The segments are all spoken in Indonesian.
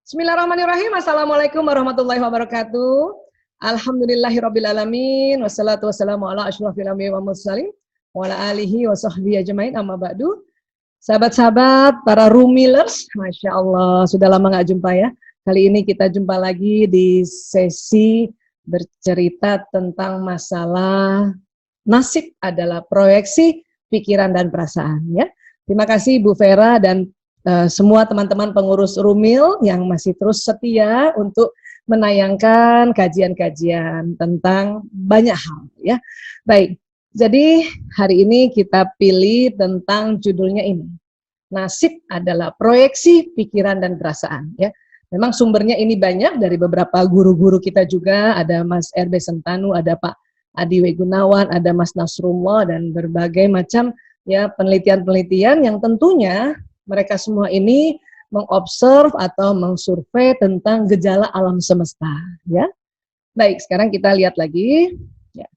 Bismillahirrahmanirrahim. Assalamualaikum warahmatullahi wabarakatuh. Alhamdulillahirrabbilalamin. Wassalatu wassalamu ala asyrafil anbiya'i wal mursalin wa ala alihi wa sahbihi ajmain, amma ba'du. Sahabat-sahabat, para Rumilers, Masya Allah, sudah lama nggak jumpa ya. Kali ini kita jumpa lagi di sesi bercerita tentang masalah nasib adalah proyeksi pikiran dan perasaan ya. Terima kasih Bu Vera dan semua teman-teman pengurus Rumil yang masih terus setia untuk menayangkan kajian-kajian tentang banyak hal ya. Baik, jadi hari ini kita pilih tentang judulnya ini. Nasib adalah proyeksi pikiran dan perasaan ya. Memang sumbernya ini banyak dari beberapa guru-guru kita juga, ada Mas RB Sentanu, ada Pak Adi W. Gunawan, ada Mas Nasrullah dan berbagai macam ya penelitian-penelitian yang tentunya mereka semua ini mengobserv atau mengsurvei tentang gejala alam semesta ya. Baik, sekarang kita lihat lagi ya.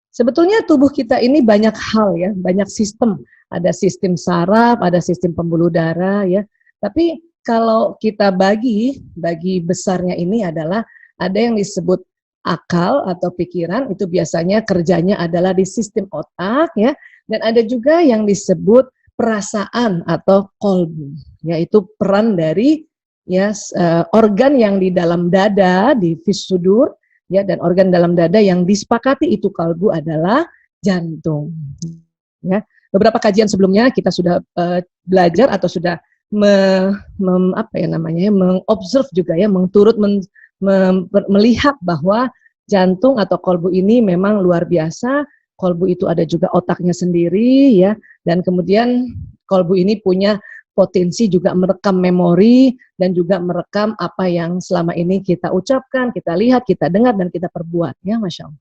Sebetulnya tubuh kita ini banyak hal ya, banyak sistem. Ada sistem saraf, ada sistem pembuluh darah ya. Tapi kalau kita bagi besarnya ini adalah ada yang disebut akal atau pikiran, itu biasanya kerjanya adalah di sistem otak ya. Dan ada juga yang disebut perasaan atau kolbu, yaitu peran dari ya organ yang di dalam dada, di fisudur ya, dan organ dalam dada yang disepakati itu kalbu adalah jantung ya. Beberapa kajian sebelumnya kita sudah belajar atau sudah mengobserv juga ya, melihat bahwa jantung atau kolbu ini memang luar biasa. Kolbu itu ada juga otaknya sendiri ya, dan kemudian kolbu ini punya potensi juga merekam memori dan juga merekam apa yang selama ini kita ucapkan, kita lihat, kita dengar dan kita perbuat ya, Masya Allah.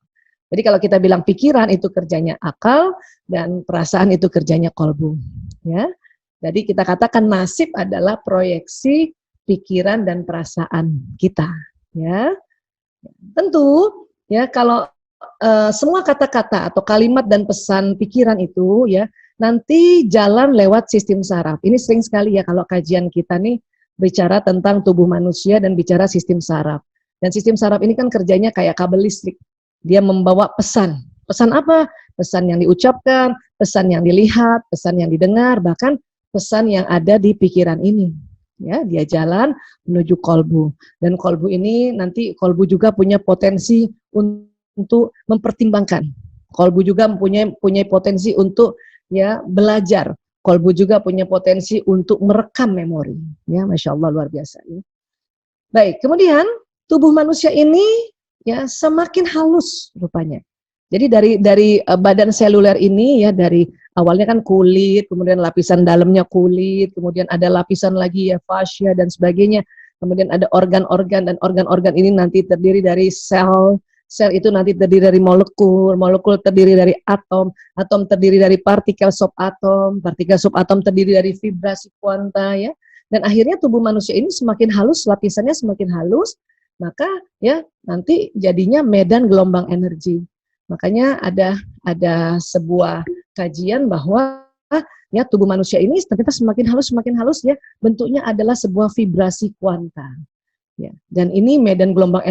Jadi kalau kita bilang pikiran itu kerjanya akal dan perasaan itu kerjanya kolbu ya. Jadi kita katakan nasib adalah proyeksi pikiran dan perasaan kita ya. Tentu ya, kalau semua kata-kata atau kalimat dan pesan pikiran itu ya nanti jalan lewat sistem saraf. Ini sering sekali ya kalau kajian kita nih bicara tentang tubuh manusia dan bicara sistem saraf. Dan sistem saraf ini kan kerjanya kayak kabel listrik. Dia membawa pesan. Pesan apa? Pesan yang diucapkan, pesan yang dilihat, pesan yang didengar, bahkan pesan yang ada di pikiran ini. Ya, dia jalan menuju kolbu. Dan kolbu ini nanti kolbu juga punya potensi untuk mempertimbangkan. Kolbu juga punya potensi untuk ya belajar. Kolbu juga punya potensi untuk merekam memori. Ya, Masya Allah, luar biasa. Ya. Baik, kemudian tubuh manusia ini ya semakin halus rupanya. Jadi dari badan seluler ini ya, dari awalnya kan kulit, kemudian lapisan dalamnya kulit, kemudian ada lapisan lagi ya fascia dan sebagainya. Kemudian ada organ-organ, dan organ-organ ini nanti terdiri dari sel. Sel itu nanti terdiri dari molekul, molekul terdiri dari atom, atom terdiri dari partikel subatom, partikel subatom terdiri dari vibrasi kuanta ya. Dan akhirnya tubuh manusia ini semakin halus, lapisannya semakin halus, maka ya nanti jadinya medan gelombang energi. Makanya ada sebuah kajian bahwa ya tubuh manusia ini ternyata semakin halus ya, bentuknya adalah sebuah vibrasi kuanta. Ya, dan ini medan gelombang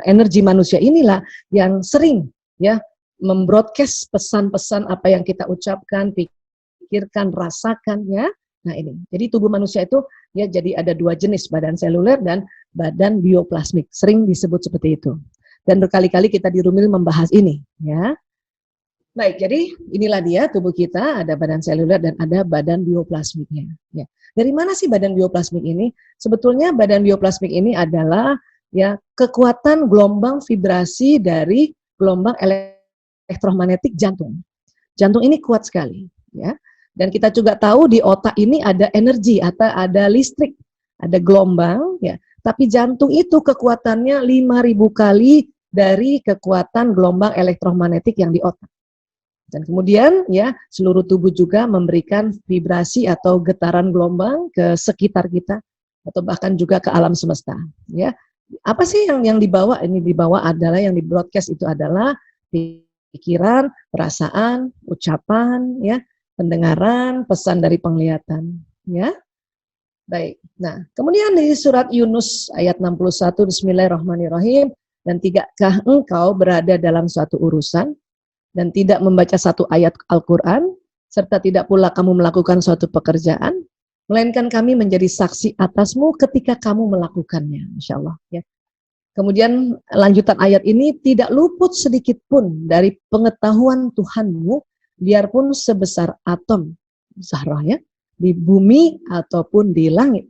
energi manusia inilah yang sering ya membroadcast pesan-pesan apa yang kita ucapkan, pikirkan, rasakan ya. Nah ini, jadi tubuh manusia itu ya jadi ada dua jenis, badan seluler dan badan bioplasmik, sering disebut seperti itu. Dan berkali-kali kita di Rumil membahas ini ya. Baik, jadi inilah dia tubuh kita, ada badan seluler dan ada badan bioplasmiknya. Ya. Dari mana sih badan bioplasmik ini? Sebetulnya badan bioplasmik ini adalah ya kekuatan gelombang vibrasi dari gelombang elektromagnetik jantung. Jantung ini kuat sekali, ya. Dan kita juga tahu di otak ini ada energi atau ada listrik, ada gelombang, ya. Tapi jantung itu kekuatannya 5.000 kali dari kekuatan gelombang elektromagnetik yang di otak. Dan kemudian ya seluruh tubuh juga memberikan vibrasi atau getaran gelombang ke sekitar kita atau bahkan juga ke alam semesta. Ya, apa sih yang dibawa? Ini dibawa adalah yang di broadcast itu adalah pikiran, perasaan, ucapan, ya, pendengaran, pesan dari penglihatan. Ya, Baik. Nah, kemudian di surat Yunus ayat 61, Bismillahirrahmanirrahim, dan tidakkah engkau berada dalam suatu urusan dan tidak membaca satu ayat Al-Quran, serta tidak pula kamu melakukan suatu pekerjaan, melainkan kami menjadi saksi atasmu ketika kamu melakukannya. Masya Allah. Ya. Kemudian lanjutan ayat ini, tidak luput sedikit pun dari pengetahuan Tuhanmu, biarpun sebesar atom zarah, ya, di bumi ataupun di langit.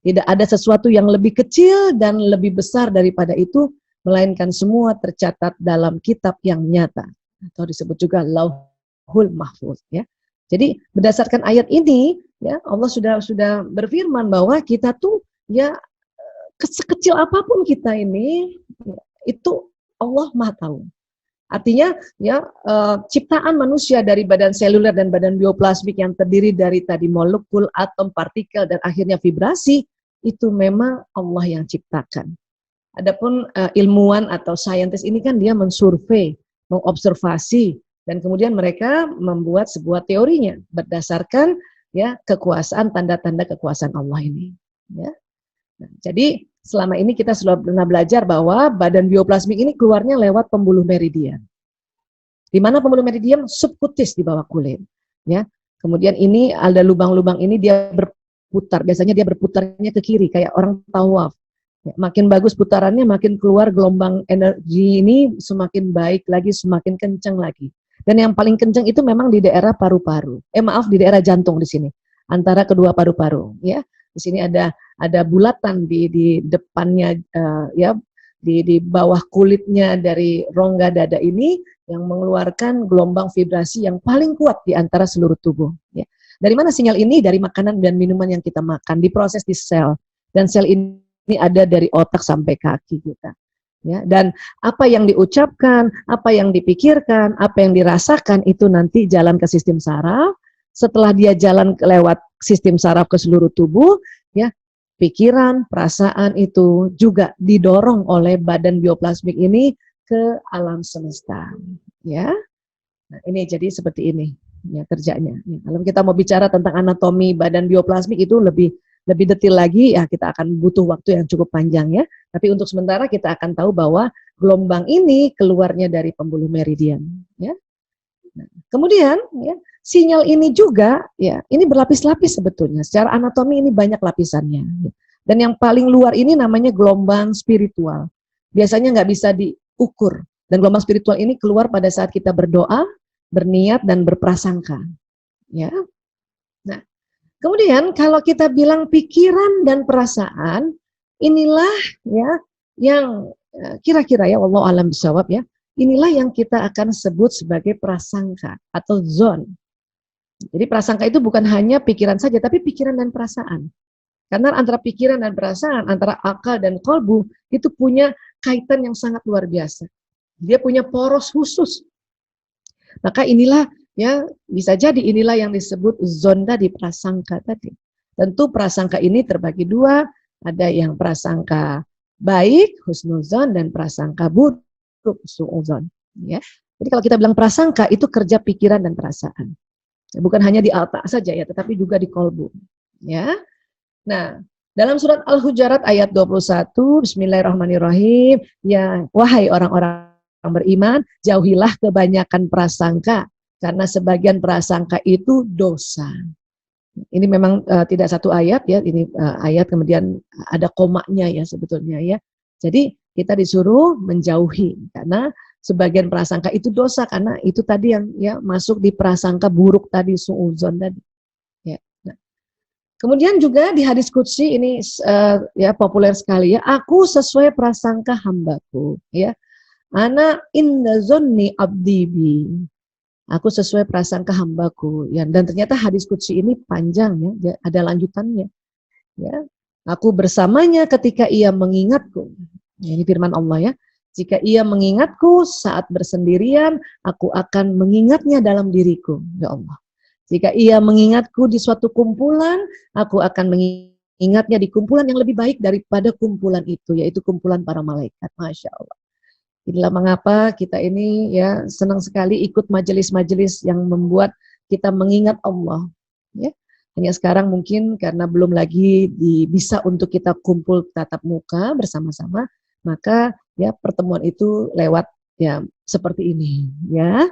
Tidak ada sesuatu yang lebih kecil dan lebih besar daripada itu, melainkan semua tercatat dalam kitab yang nyata, atau disebut juga Lauhul Mahfuz, ya. Jadi berdasarkan ayat ini, ya, Allah sudah berfirman bahwa kita tuh, ya, sekecil apapun kita ini, itu Allah Maha tahu. Artinya, ya, ciptaan manusia dari badan seluler dan badan bioplasmik yang terdiri dari tadi molekul, atom, partikel, dan akhirnya vibrasi, itu memang Allah yang ciptakan. Adapun ilmuwan atau saintis ini kan dia mensurvei, mengobservasi, dan kemudian mereka membuat sebuah teorinya berdasarkan, ya, kekuasaan, tanda-tanda kekuasaan Allah ini. Ya. Nah, jadi selama ini kita sudah pernah belajar bahwa badan bioplasmik ini keluarnya lewat pembuluh meridian. Di mana pembuluh meridian? Subkutis di bawah kulit. Ya. Kemudian ini ada lubang-lubang ini dia berputar. Biasanya dia berputarnya ke kiri kayak orang tawaf. Ya, makin bagus putarannya, makin keluar gelombang energi ini semakin baik lagi, semakin kencang lagi. Dan yang paling kencang itu memang di daerah paru-paru. Di daerah jantung di sini, antara kedua paru-paru. Ya, di sini ada bulatan di depannya, ya, di bawah kulitnya dari rongga dada ini yang mengeluarkan gelombang vibrasi yang paling kuat di antara seluruh tubuh. Ya. Dari mana sinyal ini? Dari makanan dan minuman yang kita makan, diproses di sel, dan sel ini ada dari otak sampai kaki kita. Ya, dan apa yang diucapkan, apa yang dipikirkan, apa yang dirasakan itu nanti jalan ke sistem saraf. Setelah dia jalan lewat sistem saraf ke seluruh tubuh, ya, pikiran, perasaan itu juga didorong oleh badan bioplasmik ini ke alam semesta. Ya, nah, ini jadi seperti ini, ya, kerjanya. Ya, kalau kita mau bicara tentang anatomi badan bioplasmik itu lebih detail lagi, ya, kita akan butuh waktu yang cukup panjang, ya. Tapi untuk sementara kita akan tahu bahwa gelombang ini keluarnya dari pembuluh meridian, ya. Nah, kemudian, ya, sinyal ini juga, ya, ini berlapis-lapis sebetulnya. Secara anatomi ini banyak lapisannya. Ya. Dan yang paling luar ini namanya gelombang spiritual. Biasanya nggak bisa diukur. Dan gelombang spiritual ini keluar pada saat kita berdoa, berniat, dan berprasangka. Ya. Nah, kemudian kalau kita bilang pikiran dan perasaan, inilah, ya, yang kira-kira, ya, wallahu alam bisawab, ya, inilah yang kita akan sebut sebagai prasangka atau zon. Jadi prasangka itu bukan hanya pikiran saja, tapi pikiran dan perasaan. Karena antara pikiran dan perasaan, antara akal dan kolbu, itu punya kaitan yang sangat luar biasa. Dia punya poros khusus. Maka inilah, ya, bisa jadi inilah yang disebut zon tadi, prasangka tadi. Tentu prasangka ini terbagi dua, ada yang prasangka baik, husnuzon, dan prasangka buruk, su'uzon. Ya. Jadi kalau kita bilang prasangka, itu kerja pikiran dan perasaan. Bukan hanya di otak saja, ya, tetapi juga di kolbu. Ya. Nah, dalam surat Al-Hujurat ayat 21, Bismillahirrahmanirrahim, ya, wahai orang-orang beriman, jauhilah kebanyakan prasangka, karena sebagian prasangka itu dosa. Ini memang tidak satu ayat, ya, ini ayat kemudian ada komanya, ya, sebetulnya, ya. Jadi kita disuruh menjauhi, karena sebagian prasangka itu dosa, karena itu tadi yang, ya, masuk di prasangka buruk tadi, su'uzon tadi. Ya. Nah. Kemudian juga di hadis qudsi ini, ya, populer sekali, ya, aku sesuai prasangka hambaku, ya. Ana inda zonni abdibi. Aku sesuai prasangka hambaku, ya. Dan ternyata hadis qudsi ini panjang, ya, ada lanjutannya, ya. Aku bersamanya ketika ia mengingatku. Ya, ini firman Allah, ya. Jika ia mengingatku saat bersendirian, aku akan mengingatnya dalam diriku, ya Allah. Jika ia mengingatku di suatu kumpulan, aku akan mengingatnya di kumpulan yang lebih baik daripada kumpulan itu, yaitu kumpulan para malaikat. Masya Allah. Inilah mengapa kita ini, ya, senang sekali ikut majelis-majelis yang membuat kita mengingat Allah. Ya. Hanya sekarang mungkin karena belum lagi bisa untuk kita kumpul tatap muka bersama-sama, maka ya pertemuan itu lewat ya seperti ini ya.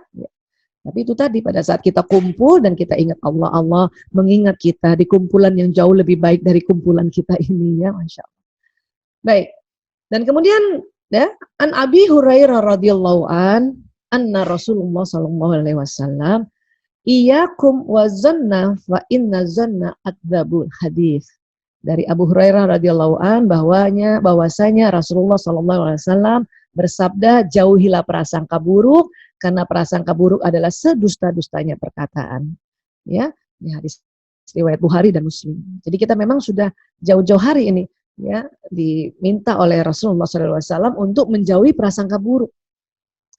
Tapi itu tadi pada saat kita kumpul dan kita ingat Allah, Allah mengingat kita di kumpulan yang jauh lebih baik dari kumpulan kita ini ya, Masya Allah. Baik, dan kemudian ya, an Abi Hurairah radhiyallahu anna Rasulullah sallallahu alaihi wasallam iyyakum wa zanna fa inna zanna akdzabul hadis. Dari Abu Hurairah radhiyallahu bahwasanya Rasulullah sallallahu alaihi wasallam bersabda, jauhilah prasangka buruk karena prasangka buruk adalah sedusta-dustanya perkataan. Ya, ini hadis riwayat Bukhari dan Muslim. Jadi kita memang sudah jauh-jauh hari ini ya diminta oleh Rasulullah sallallahu alaihi wasallam untuk menjauhi prasangka buruk.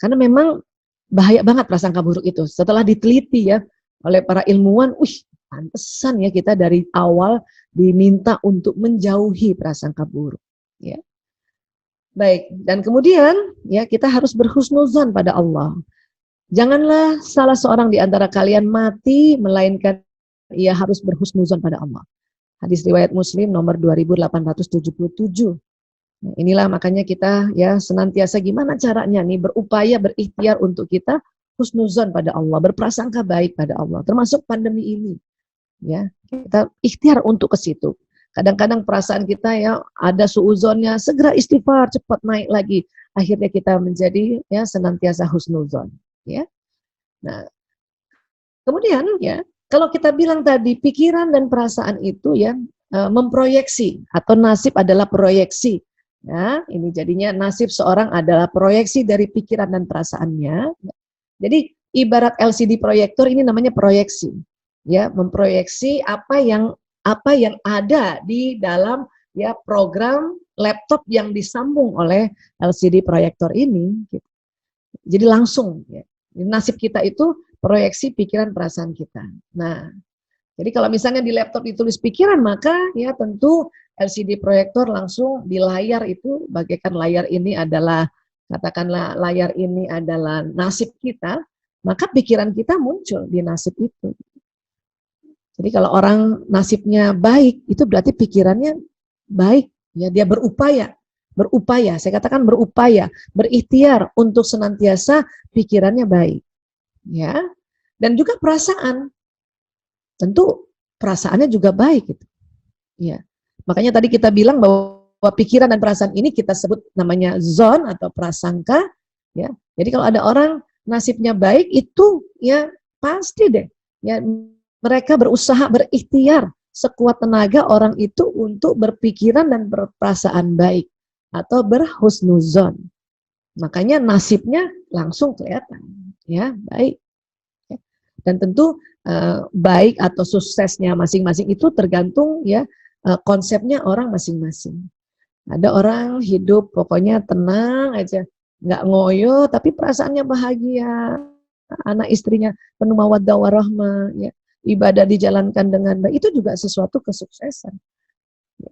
Karena memang bahaya banget prasangka buruk itu. Setelah diteliti ya oleh para ilmuwan, pantesan ya kita dari awal diminta untuk menjauhi prasangka buruk. Ya. Baik, dan kemudian ya kita harus berhusnuzan pada Allah. Janganlah salah seorang di antara kalian mati melainkan ia harus berhusnuzan pada Allah. Hadis riwayat Muslim nomor 2877. Nah, inilah makanya kita ya senantiasa gimana caranya nih berupaya berikhtiar untuk kita husnuzan pada Allah, berprasangka baik pada Allah, termasuk pandemi ini. Ya, kita ikhtiar untuk ke situ. Kadang-kadang perasaan kita ya ada suuzonnya, segera istighfar, cepat naik lagi. Akhirnya kita menjadi ya senantiasa husnuzon. Ya. Nah, kemudian ya kalau kita bilang tadi pikiran dan perasaan itu ya memproyeksi atau nasib adalah proyeksi. Ya, ini jadinya nasib seorang adalah proyeksi dari pikiran dan perasaannya. Jadi ibarat LCD proyektor ini namanya proyeksi. Ya, memproyeksi apa yang ada di dalam ya program laptop yang disambung oleh LCD proyektor ini. Gitu. Jadi langsung ya. Nasib kita itu proyeksi pikiran perasaan kita. Nah, jadi kalau misalnya di laptop ditulis pikiran, maka ya tentu LCD proyektor langsung di layar itu bagaikan layar ini adalah katakanlah layar ini adalah nasib kita, maka pikiran kita muncul di nasib itu. Jadi kalau orang nasibnya baik, itu berarti pikirannya baik, ya dia berupaya, saya katakan berupaya, berikhtiar untuk senantiasa pikirannya baik, ya. Dan juga perasaan, tentu perasaannya juga baik, gitu. Ya. Makanya tadi kita bilang bahwa pikiran dan perasaan ini kita sebut namanya zon atau prasangka, ya. Jadi kalau ada orang nasibnya baik itu, ya pasti deh, ya. Mereka berusaha berikhtiar sekuat tenaga orang itu untuk berpikiran dan berperasaan baik atau berhusnuzon. Makanya nasibnya langsung kelihatan, ya baik. Dan tentu baik atau suksesnya masing-masing itu tergantung ya konsepnya orang masing-masing. Ada orang hidup pokoknya tenang aja, nggak ngoyo tapi perasaannya bahagia, anak istrinya penuh mawaddah warahmah, ya. Ibadah dijalankan dengan baik, itu juga sesuatu kesuksesan.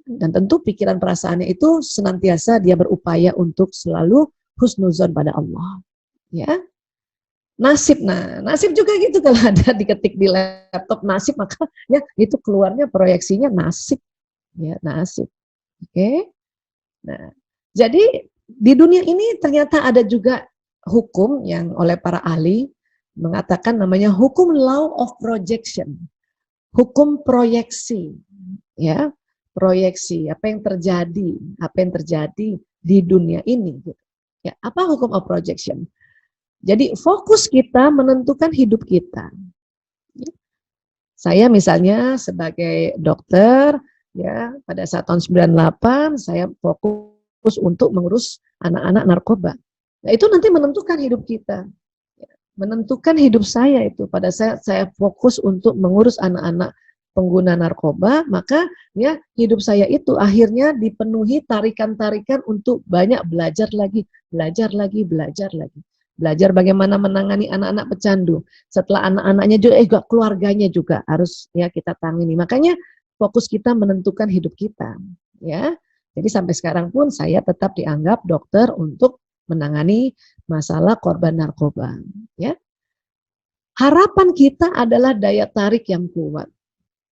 Dan tentu pikiran perasaannya itu senantiasa dia berupaya untuk selalu husnuzon pada Allah. Ya, nasib, nah nasib juga gitu kalau ada diketik di laptop nasib maka ya itu keluarnya proyeksinya nasib, ya nasib. Oke, nah jadi di dunia ini ternyata ada juga hukum yang oleh para ahli mengatakan namanya hukum law of projection, hukum proyeksi, ya proyeksi apa yang terjadi di dunia ini. Ya, apa hukum of projection? Jadi fokus kita menentukan hidup kita. Ya. Saya misalnya sebagai dokter, ya pada saat tahun 98 saya fokus untuk mengurus anak-anak narkoba. Nah itu nanti menentukan hidup kita. Menentukan hidup saya itu pada saat saya fokus untuk mengurus anak-anak pengguna narkoba, maka ya hidup saya itu akhirnya dipenuhi tarikan-tarikan untuk banyak belajar lagi. Belajar bagaimana menangani anak-anak pecandu. Setelah anak-anaknya juga keluarganya juga harus ya kita tangani. Makanya fokus kita menentukan hidup kita, ya. Jadi sampai sekarang pun saya tetap dianggap dokter untuk menangani masalah korban narkoba, ya. Harapan kita adalah daya tarik yang kuat.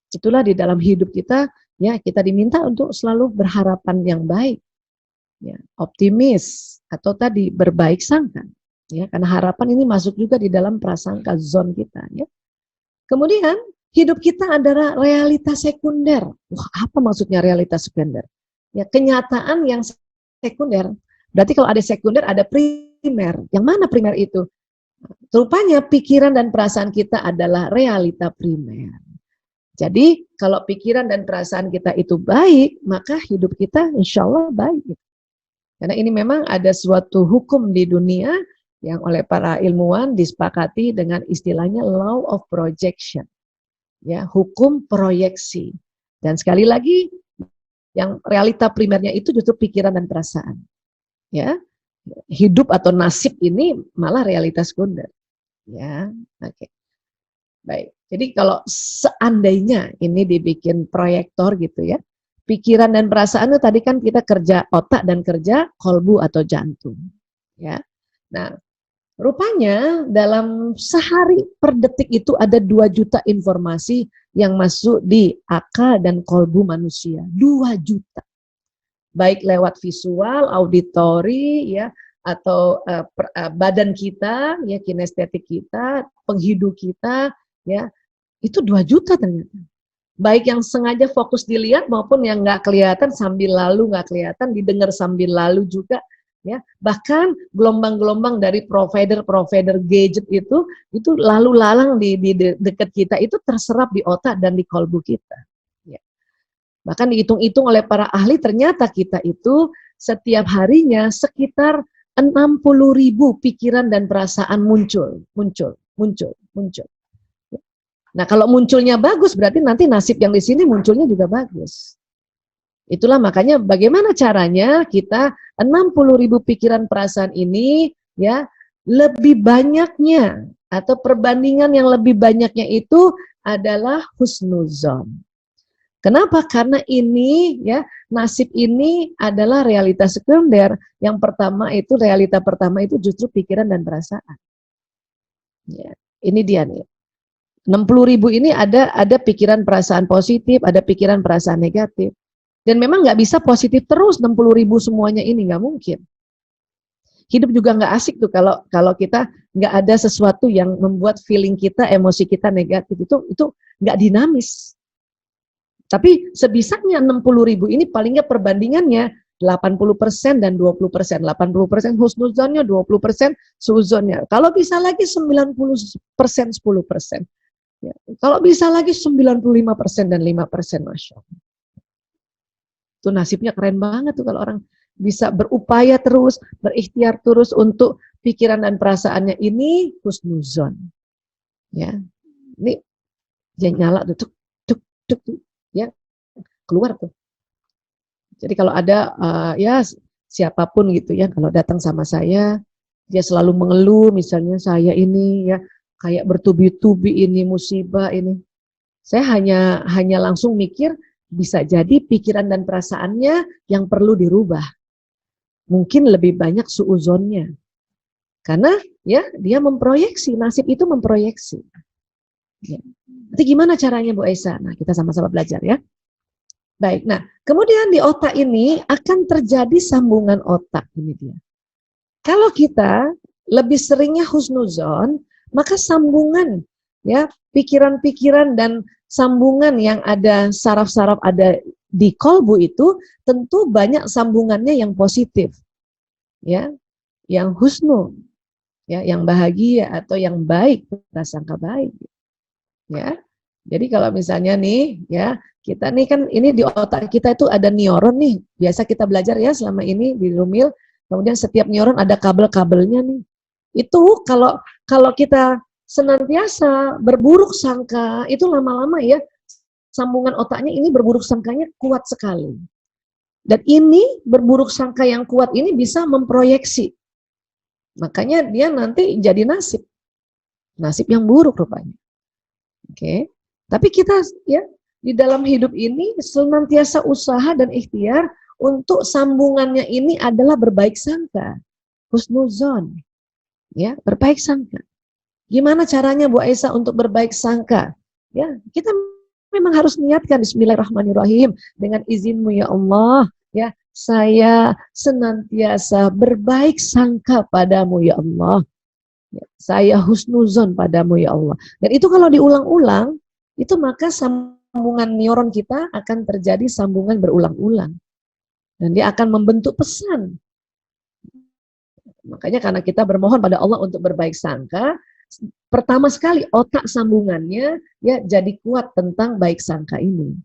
Itulah di dalam hidup kita, ya, kita diminta untuk selalu berharapan yang baik, ya, optimis, atau tadi berbaik sangka, ya, karena harapan ini masuk juga di dalam prasangka zone kita, ya. Kemudian hidup kita adalah realitas sekunder. Wah, apa maksudnya realitas sekunder? Ya, kenyataan yang sekunder. Berarti kalau ada sekunder ada primer. Yang mana primer itu? Rupanya pikiran dan perasaan kita adalah realita primer. Jadi kalau pikiran dan perasaan kita itu baik, maka hidup kita insya Allah baik. Karena ini memang ada suatu hukum di dunia yang oleh para ilmuwan disepakati dengan istilahnya law of projection. Ya, hukum proyeksi. Dan sekali lagi, yang realita primernya itu justru pikiran dan perasaan. Ya, hidup atau nasib ini malah realitas sekunder. Ya, oke. Baik. Jadi kalau seandainya ini dibikin proyektor gitu ya, pikiran dan perasaan itu tadi kan kita kerja otak dan kerja kolbu atau jantung. Ya. Nah, rupanya dalam sehari per detik itu ada 2 juta informasi yang masuk di akal dan kolbu manusia. 2 juta. Baik lewat visual, auditori, ya, atau badan kita, ya, kinestetik kita, penghidup kita, ya, itu 2 juta ternyata. Baik yang sengaja fokus dilihat maupun yang nggak kelihatan sambil lalu, nggak kelihatan, didengar sambil lalu juga. Ya, bahkan gelombang-gelombang dari provider gadget itu lalu lalang di dekat kita, itu terserap di otak dan di kolbu kita. Ya. Bahkan dihitung-hitung oleh para ahli, ternyata kita itu setiap harinya sekitar 60.000 pikiran dan perasaan muncul. Nah, kalau munculnya bagus, berarti nanti nasib yang di sini munculnya juga bagus. Itulah makanya bagaimana caranya kita 60.000 pikiran perasaan ini, ya, lebih banyaknya atau perbandingan yang lebih banyaknya itu adalah husnuzon. Kenapa? Karena ini, ya, nasib ini adalah realitas sekunder. Yang pertama itu, realita pertama itu justru pikiran dan perasaan. Ya, ini dia nih. 60.000 ini ada pikiran perasaan positif, ada pikiran perasaan negatif. Dan memang nggak bisa positif terus 60.000 semuanya ini, nggak mungkin. Hidup juga nggak asik tuh kalau kita nggak ada sesuatu yang membuat feeling kita, emosi kita negatif, itu nggak dinamis. Tapi sebisanya 60.000 ini paling nggak perbandingannya 80% dan 20%. 80% husnuzonnya, 20% suuzonnya. Kalau bisa lagi 90%, 10%. Ya. Kalau bisa lagi 95% dan 5%, Masya Allah. Itu nasibnya keren banget tuh kalau orang bisa berupaya terus, berikhtiar terus untuk pikiran dan perasaannya ini husnuzon. Ya. Ini dia nyala tuh, tuk, ya, keluar tuh. Jadi kalau ada ya siapapun gitu ya, kalau datang sama saya, dia selalu mengeluh, misalnya saya ini ya kayak bertubi-tubi ini musibah ini. Saya hanya langsung mikir, bisa jadi pikiran dan perasaannya yang perlu dirubah. Mungkin lebih banyak suuzonnya. Karena ya dia memproyeksi, nasib itu memproyeksi. Ya. Nanti gimana caranya Bu Aisyah? Nah, kita sama-sama belajar ya. Baik, nah kemudian di otak ini akan terjadi sambungan otak, ini dia. Kalau kita lebih seringnya husnuzon, maka sambungan ya pikiran-pikiran dan sambungan yang ada saraf-saraf ada di kolbu itu tentu banyak sambungannya yang positif, ya, yang husnu, ya, yang bahagia atau yang baik, prasangka baik, ya. Jadi kalau misalnya nih, ya, kita nih kan ini di otak kita itu ada neuron nih. Biasa kita belajar ya selama ini di Rumil. Kemudian setiap neuron ada kabel-kabelnya nih. Itu kalau kita senantiasa berburuk sangka, itu lama-lama ya sambungan otaknya ini berburuk sangkanya kuat sekali. Dan ini berburuk sangka yang kuat ini bisa memproyeksi. Makanya dia nanti jadi nasib. Nasib yang buruk rupanya. Oke. Tapi kita ya di dalam hidup ini senantiasa usaha dan ikhtiar untuk sambungannya ini adalah berbaik sangka, husnuzon, ya, berbaik sangka. Gimana caranya Bu Aisyah untuk berbaik sangka? Ya, kita memang harus niatkan Bismillahirrahmanirrahim, dengan izinmu ya Allah, ya saya senantiasa berbaik sangka padamu ya Allah. Ya, saya husnuzon padamu ya Allah. Dan itu kalau diulang-ulang, itu maka sambungan neuron kita akan terjadi sambungan berulang-ulang. Dan dia akan membentuk pesan. Makanya karena kita bermohon pada Allah untuk berbaik sangka, pertama sekali otak sambungannya ya jadi kuat tentang baik sangka ini.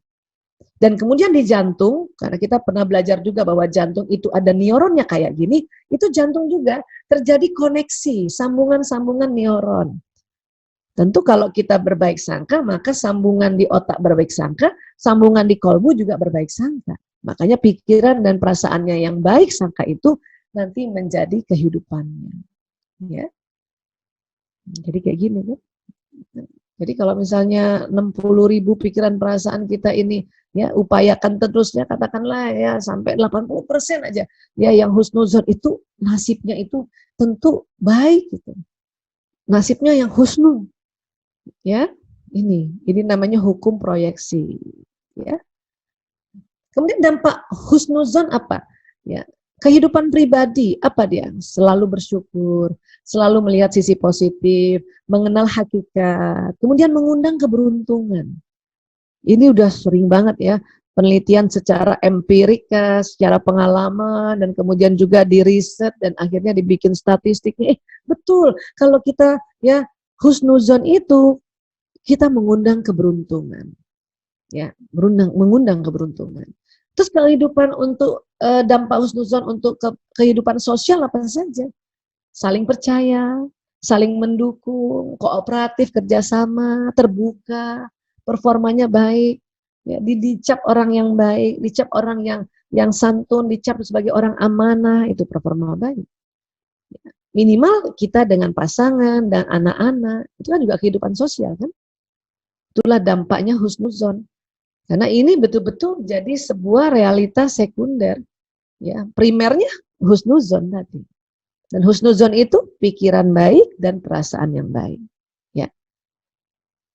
Dan kemudian di jantung, karena kita pernah belajar juga bahwa jantung itu ada neuronnya kayak gini, itu jantung juga terjadi koneksi, sambungan-sambungan neuron. Tentu kalau kita berbaik sangka, maka sambungan di otak berbaik sangka, sambungan di kolbu juga berbaik sangka. Makanya pikiran dan perasaannya yang baik sangka itu nanti menjadi kehidupannya. Ya. Jadi kayak gini kan. Jadi kalau misalnya 60.000 pikiran perasaan kita ini ya upayakan terusnya, katakanlah ya sampai 80% aja ya yang husnuzon, itu nasibnya itu tentu baik gitu. Nasibnya yang husnu. Ya. Ini namanya hukum proyeksi, ya. Kemudian dampak husnuzon apa? Ya, kehidupan pribadi apa dia? Selalu bersyukur, selalu melihat sisi positif, mengenal hakikat, kemudian mengundang keberuntungan. Ini udah sering banget ya, penelitian secara empirika, secara pengalaman, dan kemudian juga diriset dan akhirnya dibikin statistiknya. Betul, kalau kita ya husnuzon itu kita mengundang keberuntungan. Ya, mengundang keberuntungan. Terus kehidupan untuk dampak husnuzon untuk kehidupan sosial apa saja? Saling percaya, saling mendukung, kooperatif, kerjasama, terbuka, performanya baik, ya, dicap orang yang baik, dicap orang yang santun, dicap sebagai orang amanah, itu performa baik. Ya, minimal kita dengan pasangan dan anak-anak, itu kan juga kehidupan sosial kan? Itulah dampaknya husnuzon. Karena ini betul-betul jadi sebuah realitas sekunder. Ya, primernya husnuzon tadi. Dan husnuzon itu pikiran baik dan perasaan yang baik. Ya.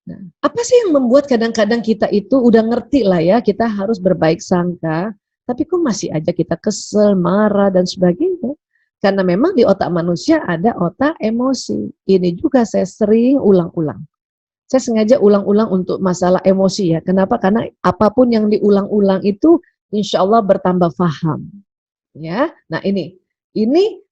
Nah, apa sih yang membuat kadang-kadang kita itu udah ngerti lah ya, kita harus berbaik sangka, tapi kok masih aja kita kesel, marah, dan sebagainya. Karena memang di otak manusia ada otak emosi. Ini juga saya sering ulang-ulang. Saya sengaja ulang-ulang untuk masalah emosi ya. Kenapa? Karena apapun yang diulang-ulang itu insya Allah bertambah faham. Ya, nah ini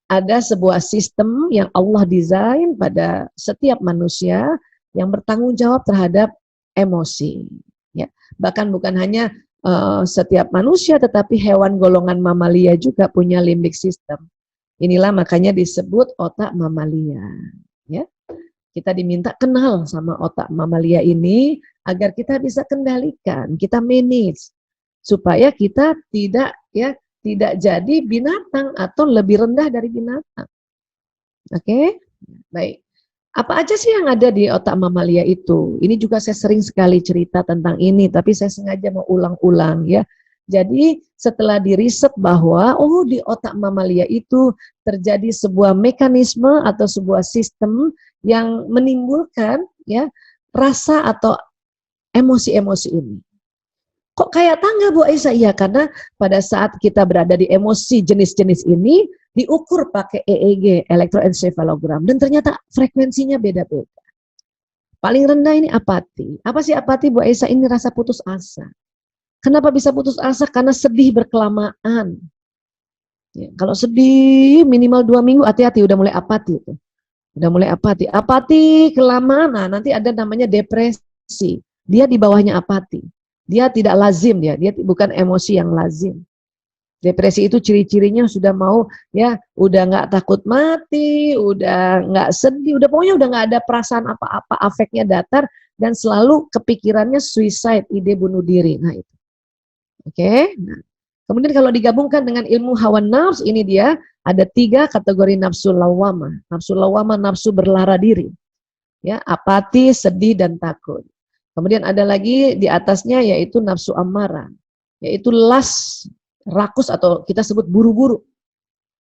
ada sebuah sistem yang Allah desain pada setiap manusia yang bertanggung jawab terhadap emosi. Ya, bahkan bukan hanya setiap manusia, tetapi hewan golongan mamalia juga punya limbik system. Inilah makanya disebut otak mamalia. Ya. Kita diminta kenal sama otak mamalia ini agar kita bisa kendalikan, kita manage supaya kita tidak jadi binatang atau lebih rendah dari binatang. Oke? Baik. Apa aja sih yang ada di otak mamalia itu? Ini juga saya sering sekali cerita tentang ini, tapi saya sengaja mau ulang-ulang ya. Jadi setelah diriset bahwa di otak mamalia itu terjadi sebuah mekanisme atau sebuah sistem yang menimbulkan ya rasa atau emosi-emosi ini. Kok kayak tangga Bu Aisyah? Iya, karena pada saat kita berada di emosi jenis-jenis ini diukur pakai EEG, elektroencephalogram, dan ternyata frekuensinya beda-beda. Paling rendah ini apati. Apa sih apati Bu Aisyah? Ini rasa putus asa. Kenapa bisa putus asa? Karena sedih berkelamaan. Ya, kalau sedih minimal 2 minggu, hati-hati udah mulai apati itu. Udah mulai apati. Apati kelamaan, nah nanti ada namanya depresi. Dia di bawahnya apati. Dia tidak lazim, dia bukan emosi yang lazim. Depresi itu ciri-cirinya sudah mau ya, udah nggak takut mati, udah nggak sedih, udah pokoknya udah nggak ada perasaan apa-apa, afeknya datar dan selalu kepikirannya suicide, ide bunuh diri. Nah itu. Oke, nah, kemudian kalau digabungkan dengan ilmu hawa nafs, ini dia ada 3 kategori nafsu lawamah. Nafsu lawamah, nafsu berlara diri, ya, apati, sedih, dan takut. Kemudian ada lagi di atasnya yaitu nafsu amarah, yaitu las, rakus atau kita sebut buru-buru.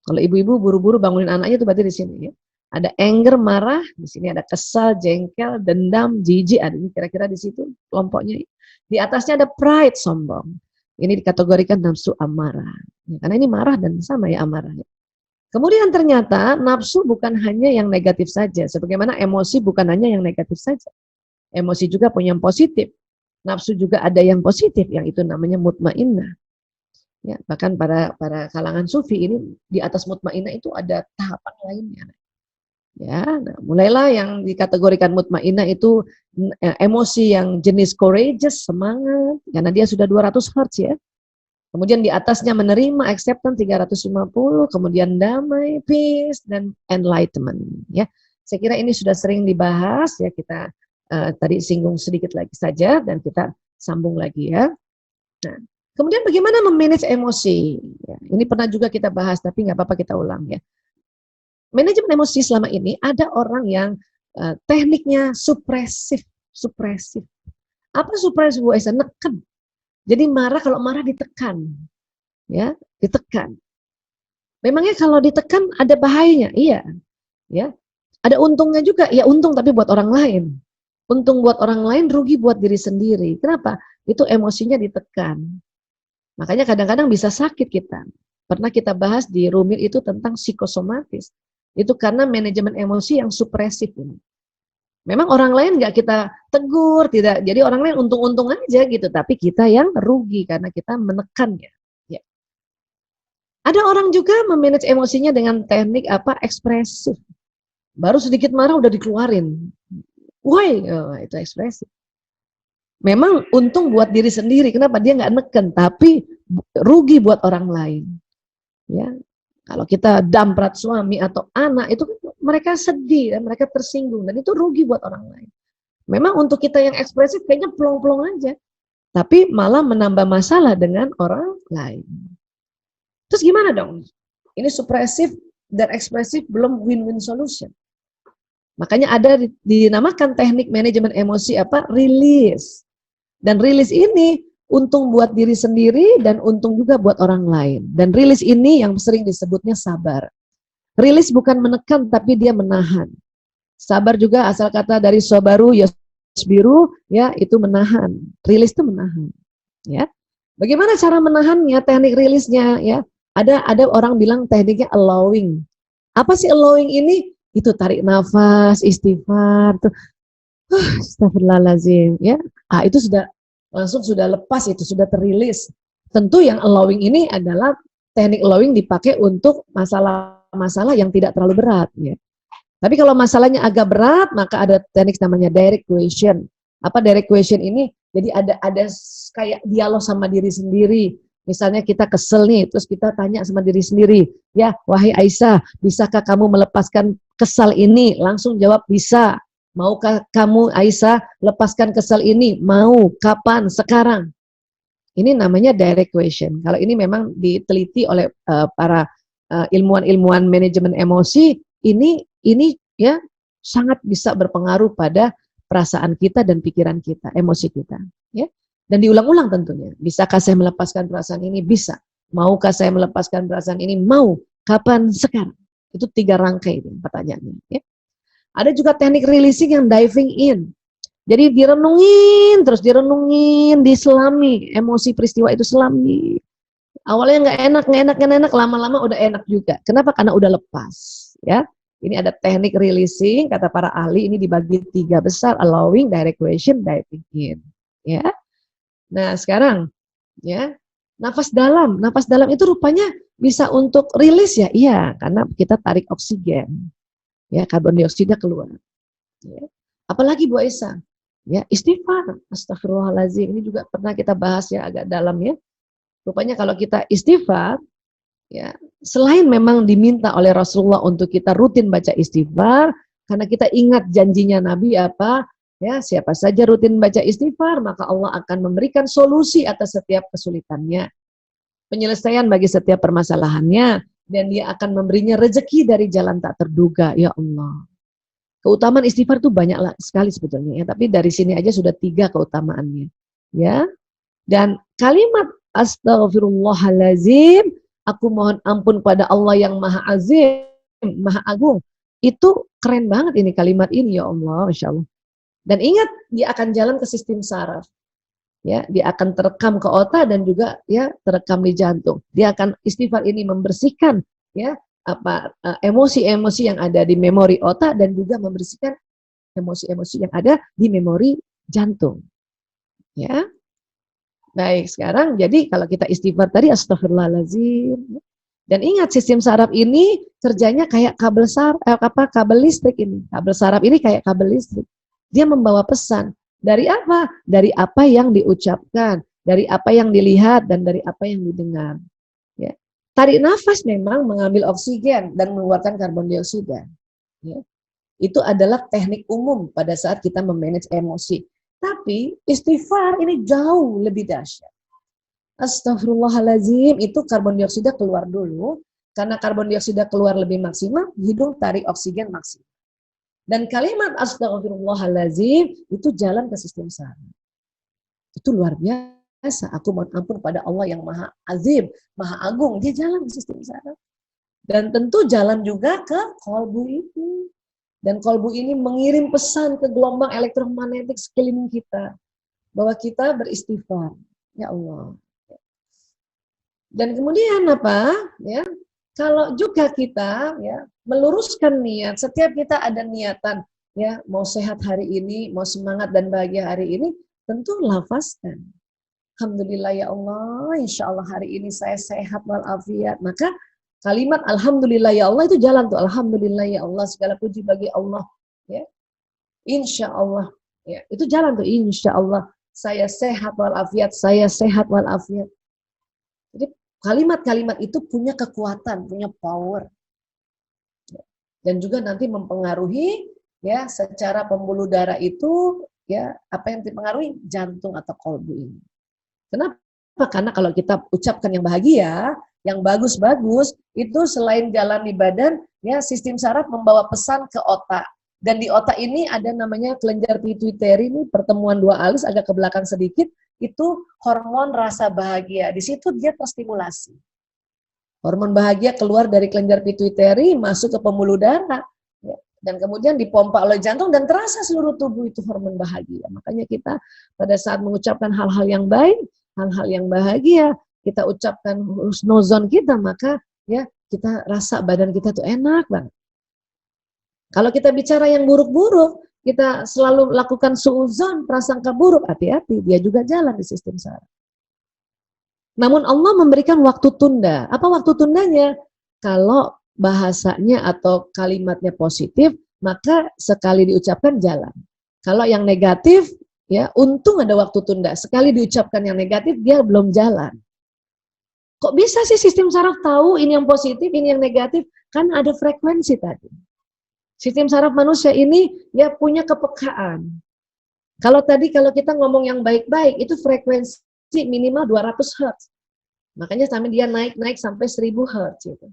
Kalau ibu-ibu buru-buru bangunin anaknya itu berarti di sini ya. Ada anger, marah, di sini ada kesal, jengkel, dendam, jijik, ada ini kira-kira di situ kelompoknya. Di atasnya ada pride, sombong. Ini dikategorikan nafsu amarah. Ya, karena ini marah dan sama ya amarah. Kemudian ternyata nafsu bukan hanya yang negatif saja. Sebagaimana emosi bukan hanya yang negatif saja. Emosi juga punya yang positif. Nafsu juga ada yang positif, yang itu namanya mutmainnah. Ya, bahkan para kalangan sufi ini di atas mutmainnah itu ada tahapan lainnya. Ya, nah, mulailah yang dikategorikan mutmainnah itu emosi yang jenis courageous, semangat, karena dia sudah 200 Hz ya. Kemudian di atasnya menerima, acceptance 350, kemudian damai, peace, dan enlightenment. Ya, saya kira ini sudah sering dibahas ya, kita tadi singgung sedikit lagi saja dan kita sambung lagi ya. Nah, kemudian bagaimana memanage emosi? Ya, ini pernah juga kita bahas, tapi nggak apa-apa kita ulang ya. Manajemen emosi selama ini ada orang yang tekniknya supresif. Apa supresif Bu Aisyah? Neken. Jadi marah, kalau marah ditekan, ya, ditekan. Memangnya kalau ditekan ada bahayanya, iya, ya. Ada untungnya juga, ya untung tapi buat orang lain. Untung buat orang lain, rugi buat diri sendiri. Kenapa? Itu emosinya ditekan. Makanya kadang-kadang bisa sakit kita. Pernah kita bahas di Rumit itu tentang psikosomatis. Itu karena manajemen emosi yang supresif ini. Memang orang lain nggak kita tegur, tidak. Jadi orang lain untung-untung aja gitu, tapi kita yang rugi karena kita menekannya. Ya. Ada orang juga memanage emosinya dengan teknik apa? Ekspresif. Baru sedikit marah udah dikeluarin. Woi, oh, itu ekspresif. Memang untung buat diri sendiri, kenapa dia nggak neken, tapi rugi buat orang lain. Ya, kalau kita damprat suami atau anak itu mereka sedih dan mereka tersinggung dan itu rugi buat orang lain. Memang untuk kita yang ekspresif kayaknya plong-plong aja, tapi malah menambah masalah dengan orang lain. Terus gimana dong? Ini supresif dan ekspresif belum win-win solution. Makanya ada dinamakan teknik manajemen emosi apa? Release. Dan release ini untung buat diri sendiri dan untung juga buat orang lain. Dan release ini yang sering disebutnya sabar. Release bukan menekan tapi dia menahan. Sabar juga asal kata dari sabaru yasbiru, ya itu menahan. Release itu menahan. Ya. Bagaimana cara menahannya? Teknik release-nya ya. Ada orang bilang tekniknya allowing. Apa sih allowing ini? Itu tarik nafas, istighfar, tuh. Astagfirullahaladzim, ya. Itu sudah langsung sudah lepas, itu sudah terilis. Tentu yang allowing ini adalah teknik allowing dipakai untuk masalah-masalah yang tidak terlalu berat, ya. Tapi kalau masalahnya agak berat, maka ada teknik namanya direct question. Apa direct question ini? Jadi ada kayak dialog sama diri sendiri. Misalnya kita kesel nih, terus kita tanya sama diri sendiri, ya, wahai Aisyah, bisakah kamu melepaskan kesal ini? Langsung jawab bisa. Maukah kamu Aisyah lepaskan kesal ini? Mau. Kapan? Sekarang. Ini namanya direct question. Kalau ini memang diteliti oleh para ilmuwan-ilmuwan manajemen emosi, ini ya sangat bisa berpengaruh pada perasaan kita dan pikiran kita, emosi kita. Ya. Dan diulang-ulang tentunya. Bisakah saya melepaskan perasaan ini? Bisa. Maukah saya melepaskan perasaan ini? Mau. Kapan? Sekarang. Itu 3 rangkai ini pertanyaannya. Ya. Ada juga teknik releasing yang diving in. Jadi direnungin, terus direnungin, diselami. Emosi peristiwa itu selami. Awalnya nggak enak, lama-lama udah enak juga. Kenapa? Karena udah lepas. Ya. Ini ada teknik releasing, kata para ahli, ini dibagi 3 besar, allowing, direct question, diving in. Ya. Nah sekarang, ya, nafas dalam itu rupanya bisa untuk rilis ya, iya, karena kita tarik oksigen, ya, karbon dioksida keluar. Ya. Apalagi Bu Aisyah, ya, istighfar, astagfirullahaladzim, ini juga pernah kita bahas ya agak dalam ya. Rupanya kalau kita istighfar, ya, selain memang diminta oleh Rasulullah untuk kita rutin baca istighfar, karena kita ingat janjinya Nabi apa? Ya, siapa saja rutin baca istighfar, maka Allah akan memberikan solusi atas setiap kesulitannya, penyelesaian bagi setiap permasalahannya, dan dia akan memberinya rezeki dari jalan tak terduga. Ya Allah. Keutamaan istighfar itu banyak sekali sebetulnya, ya, tapi dari sini aja sudah 3 keutamaannya. Ya. Dan kalimat astagfirullahalazim, aku mohon ampun pada Allah yang Maha Azim, Maha Agung. Itu keren banget ini kalimat ini, ya Allah, Masya Allah. Dan ingat, dia akan jalan ke sistem saraf. ya, dia akan terekam ke otak dan juga ya terekam di jantung. Dia akan istighfar ini membersihkan ya emosi-emosi yang ada di memori otak dan juga membersihkan emosi-emosi yang ada di memori jantung. Ya. Baik, sekarang jadi kalau kita istighfar tadi astagfirullahaladzim. Dan ingat sistem saraf ini kerjanya kayak kabel listrik ini. Kabel saraf ini kayak kabel listrik. Dia membawa pesan. Dari apa? Dari apa yang diucapkan, dari apa yang dilihat dan dari apa yang didengar. Ya. Tarik nafas memang mengambil oksigen dan mengeluarkan karbon dioksida. Ya. Itu adalah teknik umum pada saat kita memanage emosi. Tapi istighfar ini jauh lebih dahsyat. Astagfirullahaladzim, itu karbon dioksida keluar dulu. Karena karbon dioksida keluar lebih maksimal, hidung tarik oksigen maksimal. Dan kalimat astagfirullahaladzim itu jalan ke sistem saraf. Itu luar biasa. Aku mohon ampun pada Allah yang maha azim, maha agung. Dia jalan ke sistem saraf. Dan tentu jalan juga ke kolbu itu. Dan kolbu ini mengirim pesan ke gelombang elektromagnetik sekeliling kita. Bahwa kita beristighfar. Ya Allah. Dan kemudian apa? Ya, kalau juga kita ya meluruskan niat. Setiap kita ada niatan. Ya, mau sehat hari ini, mau semangat dan bahagia hari ini. Tentu lafazkan. Alhamdulillah ya Allah, insya Allah hari ini saya sehat walafiat. Maka kalimat Alhamdulillah ya Allah itu jalan tuh. Alhamdulillah ya Allah, segala puji bagi Allah. Ya. Insya Allah. Ya. Itu jalan tuh. Insya Allah saya sehat walafiat, saya sehat walafiat. Jadi kalimat-kalimat itu punya kekuatan, punya power. Ya. Dan juga nanti mempengaruhi ya secara pembuluh darah itu ya apa yang dipengaruhi jantung atau kolbu ini. Kenapa? Karena kalau kita ucapkan yang bahagia, yang bagus-bagus, itu selain jalan di badan, ya sistem saraf membawa pesan ke otak. Dan di otak ini ada namanya kelenjar pituitari, ini pertemuan dua alis agak ke belakang sedikit, itu hormon rasa bahagia. Di situ dia terstimulasi. Hormon bahagia keluar dari kelenjar pituitari, masuk ke pembuluh darah. Ya. Dan kemudian dipompa oleh jantung dan terasa seluruh tubuh itu hormon bahagia. Makanya kita pada saat mengucapkan hal-hal yang baik, hal-hal yang bahagia, kita ucapkan husnuzon kita, maka ya kita rasa badan kita tuh enak banget. Kalau kita bicara yang buruk-buruk, kita selalu lakukan suuzon, prasangka buruk, hati-hati, dia juga jalan di sistem saraf. Namun Allah memberikan waktu tunda. Apa waktu tundanya? Kalau bahasanya atau kalimatnya positif, maka sekali diucapkan jalan. Kalau yang negatif, ya untung ada waktu tunda. Sekali diucapkan yang negatif, dia belum jalan. Kok bisa sih sistem saraf tahu ini yang positif, ini yang negatif? Kan ada frekuensi tadi. Sistem saraf manusia ini ya punya kepekaan. Kalau tadi kalau kita ngomong yang baik-baik, itu frekuensi minimal 200 Hz. Makanya sampai dia naik sampai 1000 Hz. Gitu.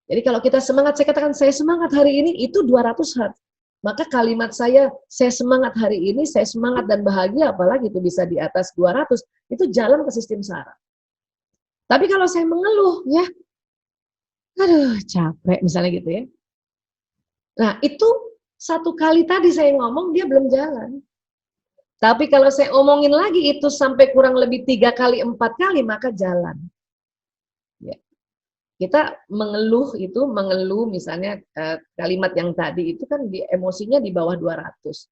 Jadi kalau kita semangat, saya katakan saya semangat hari ini, itu 200 Hz. Maka kalimat saya semangat hari ini, saya semangat dan bahagia, apalagi itu bisa di atas 200, itu jalan ke sistem saraf. Tapi kalau saya mengeluh, ya, aduh capek misalnya gitu ya. Nah itu satu kali tadi saya ngomong, dia belum jalan. Tapi kalau saya omongin lagi itu sampai kurang lebih 3 kali, 4 kali, maka jalan. Ya. Kita mengeluh misalnya kalimat yang tadi itu kan emosinya di bawah 200.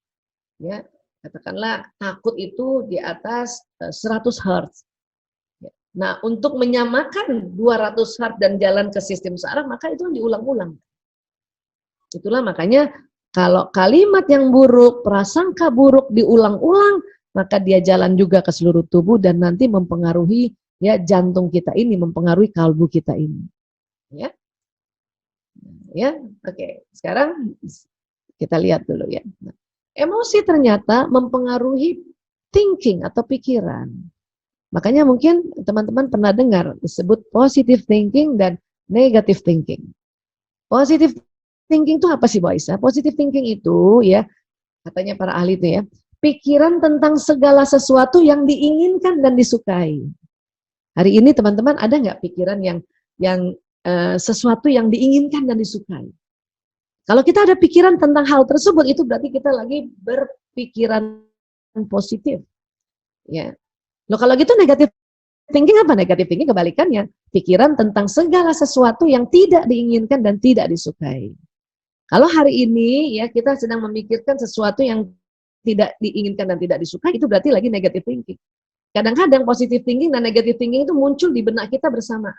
Ya, katakanlah takut itu di atas 100 Hz. Ya. Nah, untuk menyamakan 200 Hz dan jalan ke sistem saraf, maka itu diulang-ulang. Itulah makanya kalau kalimat yang buruk, prasangka buruk diulang-ulang, maka dia jalan juga ke seluruh tubuh dan nanti mempengaruhi ya jantung kita ini, mempengaruhi kalbu kita ini. Ya. Ya, oke. Sekarang kita lihat dulu ya. Nah, emosi ternyata mempengaruhi thinking atau pikiran. Makanya mungkin teman-teman pernah dengar disebut positive thinking dan negative thinking. Positive thinking itu apa sih Bu Aisyah? Positive thinking itu ya, katanya para ahli itu ya, pikiran tentang segala sesuatu yang diinginkan dan disukai. Hari ini teman-teman ada nggak pikiran yang sesuatu yang diinginkan dan disukai? Kalau kita ada pikiran tentang hal tersebut, itu berarti kita lagi berpikiran positif. Ya. Loh kalau gitu negatif thinking apa? Negatif thinking kebalikannya. Pikiran tentang segala sesuatu yang tidak diinginkan dan tidak disukai. Kalau hari ini ya kita sedang memikirkan sesuatu yang tidak diinginkan dan tidak disukai, itu berarti lagi negative thinking. Kadang-kadang positive thinking dan negative thinking itu muncul di benak kita bersamaan.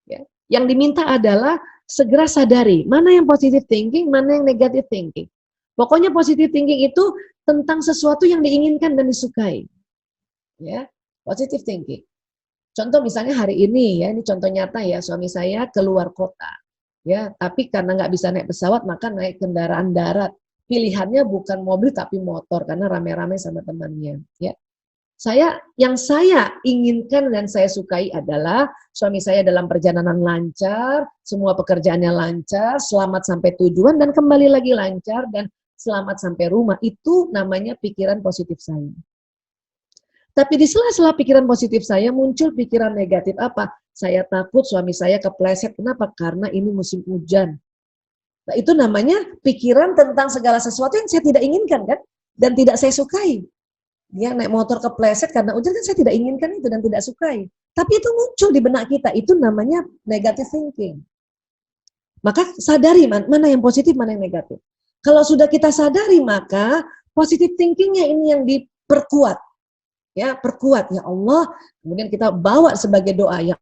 Ya. Yang diminta adalah segera sadari mana yang positive thinking, mana yang negative thinking. Pokoknya positive thinking itu tentang sesuatu yang diinginkan dan disukai. Ya, positive thinking. Contoh misalnya hari ini ya, ini contoh nyata ya, suami saya keluar kota. Ya, tapi karena nggak bisa naik pesawat maka naik kendaraan darat. Pilihannya bukan mobil tapi motor karena rame-rame sama temannya. Ya, yang saya inginkan dan saya sukai adalah suami saya dalam perjalanan lancar, semua pekerjaannya lancar, selamat sampai tujuan dan kembali lagi lancar dan selamat sampai rumah. Itu namanya pikiran positif saya. Tapi di sela-sela pikiran positif saya muncul pikiran negatif apa? Saya takut suami saya kepleset. Kenapa? Karena ini musim hujan. Nah, itu namanya pikiran tentang segala sesuatu yang saya tidak inginkan kan? Dan tidak saya sukai. Dia naik motor kepleset karena hujan kan saya tidak inginkan itu dan tidak sukai. Tapi itu muncul di benak kita. Itu namanya negative thinking. Maka sadari mana yang positif, mana yang negatif. Kalau sudah kita sadari maka positive thinkingnya ini yang diperkuat. Ya, perkuat ya Allah, kemudian kita bawa sebagai doa ya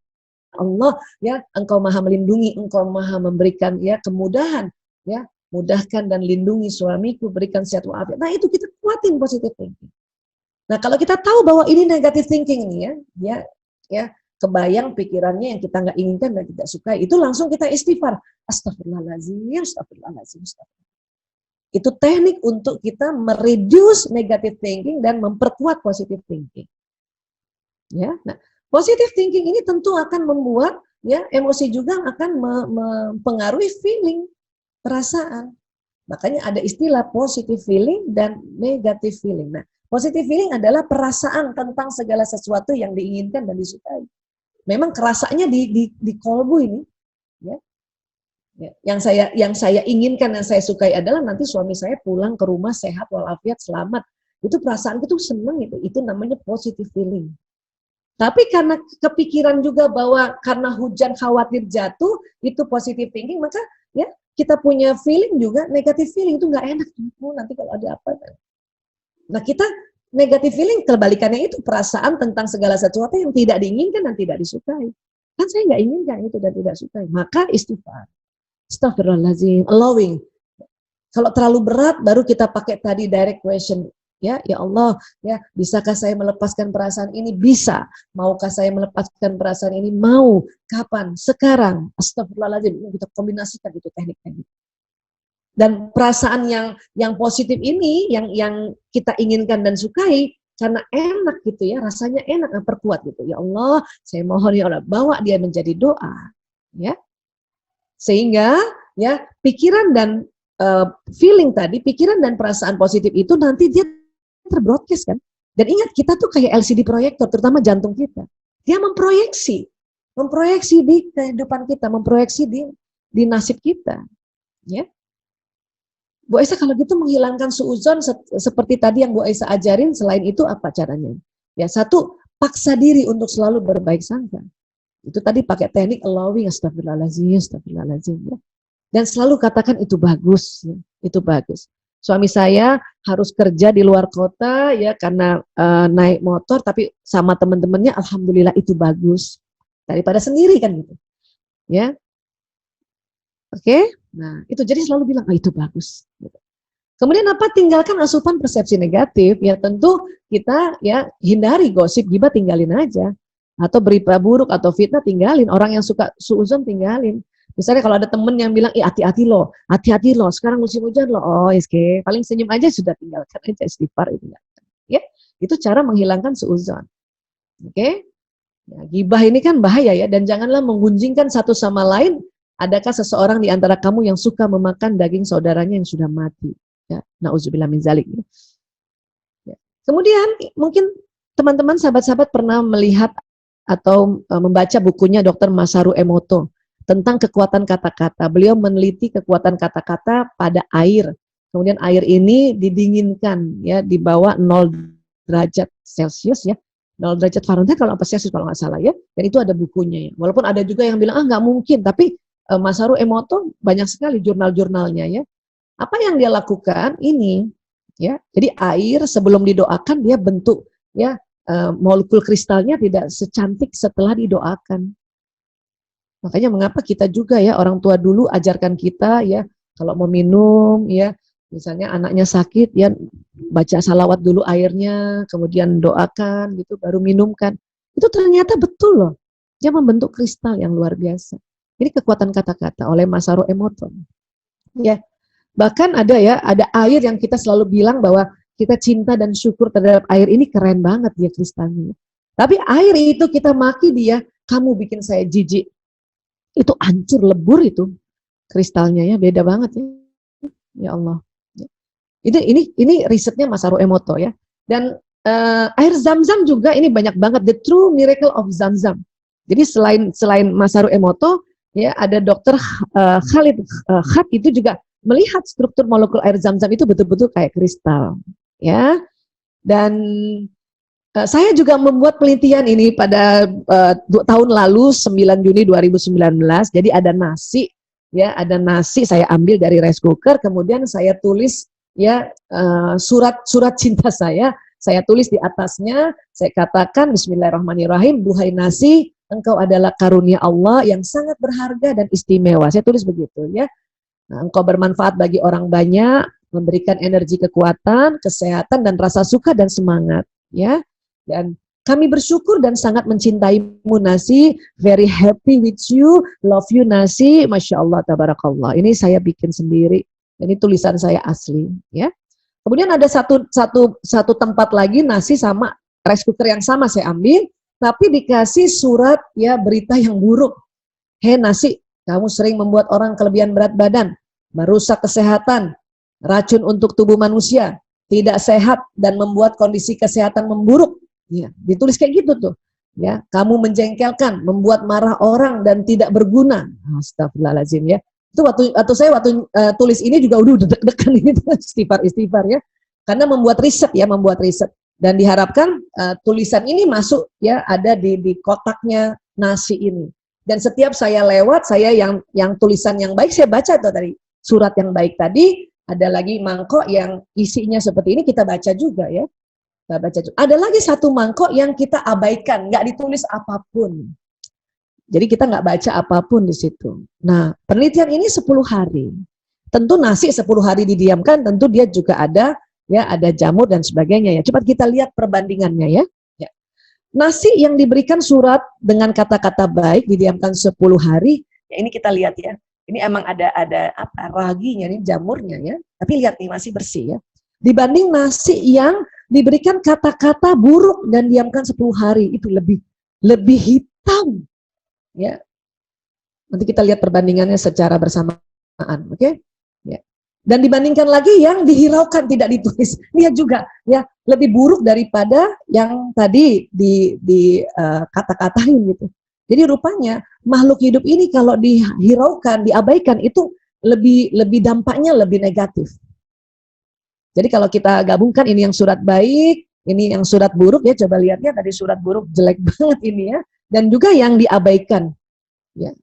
Allah, ya Engkau Maha melindungi, Engkau Maha memberikan ya kemudahan, ya mudahkan dan lindungi suamiku, berikan sehat walafiat. Nah itu kita kuatin positive thinking. Nah kalau kita tahu bahwa ini negative thinking ini ya kebayang pikirannya yang kita nggak inginkan dan tidak suka, itu langsung kita istighfar, astagfirullahaladzim, astagfirullahaladzim, astagfirullahaladzim. Itu teknik untuk kita mereduce negative thinking dan memperkuat positive thinking. Ya, nah, positive thinking ini tentu akan membuat ya emosi juga akan mempengaruhi feeling, perasaan. Makanya ada istilah positive feeling dan negative feeling. Nah, positive feeling adalah perasaan tentang segala sesuatu yang diinginkan dan disukai. Memang kerasanya di kolbu ini, ya. Ya, yang saya inginkan dan saya sukai adalah nanti suami saya pulang ke rumah sehat walafiat selamat. Itu perasaan itu senang itu namanya positive feeling. Tapi karena kepikiran juga bahwa karena hujan khawatir jatuh itu positive thinking, maka ya kita punya feeling juga negative feeling, itu nggak enak nanti kalau ada apa. Nah kita negative feeling kebalikannya itu perasaan tentang segala sesuatu yang tidak diinginkan dan tidak disukai. Kan saya nggak inginkan itu dan tidak sukai, maka istighfar. Astagfirullahaladzim, allowing. Kalau terlalu berat, baru kita pakai tadi direct question. Ya Allah, ya bisakah saya melepaskan perasaan ini? Bisa. Maukah saya melepaskan perasaan ini? Mau. Kapan? Sekarang. Astagfirullahaladzim. Kita kombinasikan itu teknik-teknik. Dan perasaan yang positif ini, yang kita inginkan dan sukai, karena enak gitu ya, rasanya enak, perkuat gitu. Ya Allah, saya mohon ya Allah, bawa dia menjadi doa. Ya. Sehingga ya pikiran dan feeling tadi, pikiran dan perasaan positif itu nanti dia terbroadcast kan. Dan ingat kita tuh kayak LCD proyektor, terutama jantung kita. Dia memproyeksi di kehidupan kita, memproyeksi di nasib kita. Ya. Bu Aisyah kalau gitu menghilangkan suudzon seperti tadi yang Bu Aisyah ajarin, selain itu apa caranya? Ya satu, paksa diri untuk selalu berbaik sangka. Itu tadi pakai teknik allowing, astagfirullahaladzim, ya. Dan selalu katakan itu bagus, ya. Itu bagus. Suami saya harus kerja di luar kota ya karena naik motor, tapi sama teman-temannya, alhamdulillah itu bagus daripada sendiri kan gitu, ya. Oke, nah itu jadi selalu bilang itu bagus. Gitu. Kemudian apa? Tinggalkan asupan persepsi negatif. Ya tentu kita ya hindari gosip, gibah tinggalin aja. Atau berita buruk atau fitnah tinggalin. Orang yang suka suuzon tinggalin. Misalnya kalau ada temen yang bilang, hati-hati loh, sekarang musim hujan loh. Oh, oke. Paling senyum aja sudah, tinggalkan aja, istighfar itu. Ya, itu cara menghilangkan suuzon. Oke. Ya, gibah ini kan bahaya ya, dan janganlah menggunjingkan satu sama lain. Adakah seseorang di antara kamu yang suka memakan daging saudaranya yang sudah mati? Ya, na'udzubillah min zalik. Ya. Kemudian mungkin teman-teman sahabat-sahabat pernah melihat atau membaca bukunya Dr. Masaru Emoto tentang kekuatan kata-kata. Beliau meneliti kekuatan kata-kata pada air. Kemudian air ini didinginkan ya di bawah 0 derajat Celcius ya. 0 derajat Fahrenheit kalau apa Celsius kalau nggak salah ya. Dan itu ada bukunya ya. Walaupun ada juga yang bilang nggak mungkin, tapi Masaru Emoto banyak sekali jurnal-jurnalnya ya. Apa yang dia lakukan ini ya. Jadi air sebelum didoakan dia bentuk ya molekul kristalnya tidak secantik setelah didoakan. Makanya mengapa kita juga ya orang tua dulu ajarkan kita ya kalau mau minum ya misalnya anaknya sakit ya baca salawat dulu airnya kemudian doakan gitu baru minumkan. Itu ternyata betul loh. Dia membentuk kristal yang luar biasa. Ini kekuatan kata-kata oleh Masaru Emoto. Ya. Bahkan ada ya, ada air yang kita selalu bilang bahwa kita cinta dan syukur terhadap air ini keren banget dia kristalnya. Tapi air itu kita maki dia, kamu bikin saya jijik. Itu hancur lebur itu kristalnya ya, beda banget ya. Ya Allah. Ini risetnya Masaru Emoto ya. Dan air Zam-Zam juga ini banyak banget the true miracle of Zam-Zam. Jadi selain Masaru Emoto ya ada dokter Khalid Khat itu juga melihat struktur molekul air Zam-Zam itu betul-betul kayak kristal ya. Dan saya juga membuat penelitian ini pada tahun lalu 9 Juni 2019. Jadi ada nasi ya, ada nasi saya ambil dari rice cooker, kemudian saya tulis ya surat cinta saya tulis di atasnya, saya katakan Bismillahirrahmanirrahim, duhai nasi, engkau adalah karunia Allah yang sangat berharga dan istimewa. Saya tulis begitu ya. Nah, engkau bermanfaat bagi orang banyak, memberikan energi kekuatan, kesehatan dan rasa suka dan semangat ya. Dan kami bersyukur dan sangat mencintaimu Nasi, very happy with you, love you Nasi, Masya Allah, Tabarakallah. Ini saya bikin sendiri, ini tulisan saya asli ya. Kemudian ada satu tempat lagi Nasi sama rice cooker yang sama saya ambil, tapi dikasih surat ya berita yang buruk. Hei Nasi, kamu sering membuat orang kelebihan berat badan, merusak kesehatan, racun untuk tubuh manusia, tidak sehat dan membuat kondisi kesehatan memburuk. Ya, ditulis kayak gitu tuh. Ya, kamu menjengkelkan, membuat marah orang dan tidak berguna. Astagfirullahaladzim ya. Itu waktu saya tulis ini juga udah deg-degan ini istighfar ya. Karena membuat riset. Dan diharapkan tulisan ini masuk ya ada di kotaknya nasi ini. Dan setiap saya lewat, saya yang tulisan yang baik saya baca tuh tadi. Surat yang baik tadi, ada lagi mangkok yang isinya seperti ini kita baca juga ya. Ada lagi satu mangkok yang kita abaikan, nggak ditulis apapun. Jadi kita nggak baca apapun di situ. Nah, penelitian ini 10 hari. Tentu nasi 10 hari didiamkan, tentu dia juga ada jamur dan sebagainya ya. Coba kita lihat perbandingannya ya. Nasi yang diberikan surat dengan kata-kata baik didiamkan 10 hari, ya ini kita lihat ya. Ini emang ada apa raginya nih jamurnya ya. Tapi lihat nih masih bersih ya. Dibanding nasi yang diberikan kata-kata buruk dan diamkan 10 hari itu lebih hitam ya. Nanti kita lihat perbandingannya secara bersamaan, oke? Ya. Dan dibandingkan lagi yang dihiraukan tidak ditulis, lihat juga ya lebih buruk daripada yang tadi di kata-katain gitu. Jadi rupanya makhluk hidup ini kalau dihiraukan, diabaikan itu lebih dampaknya lebih negatif. Jadi kalau kita gabungkan ini yang surat baik, ini yang surat buruk ya, coba lihatnya tadi surat buruk jelek banget ini ya, dan juga yang diabaikan. Ya.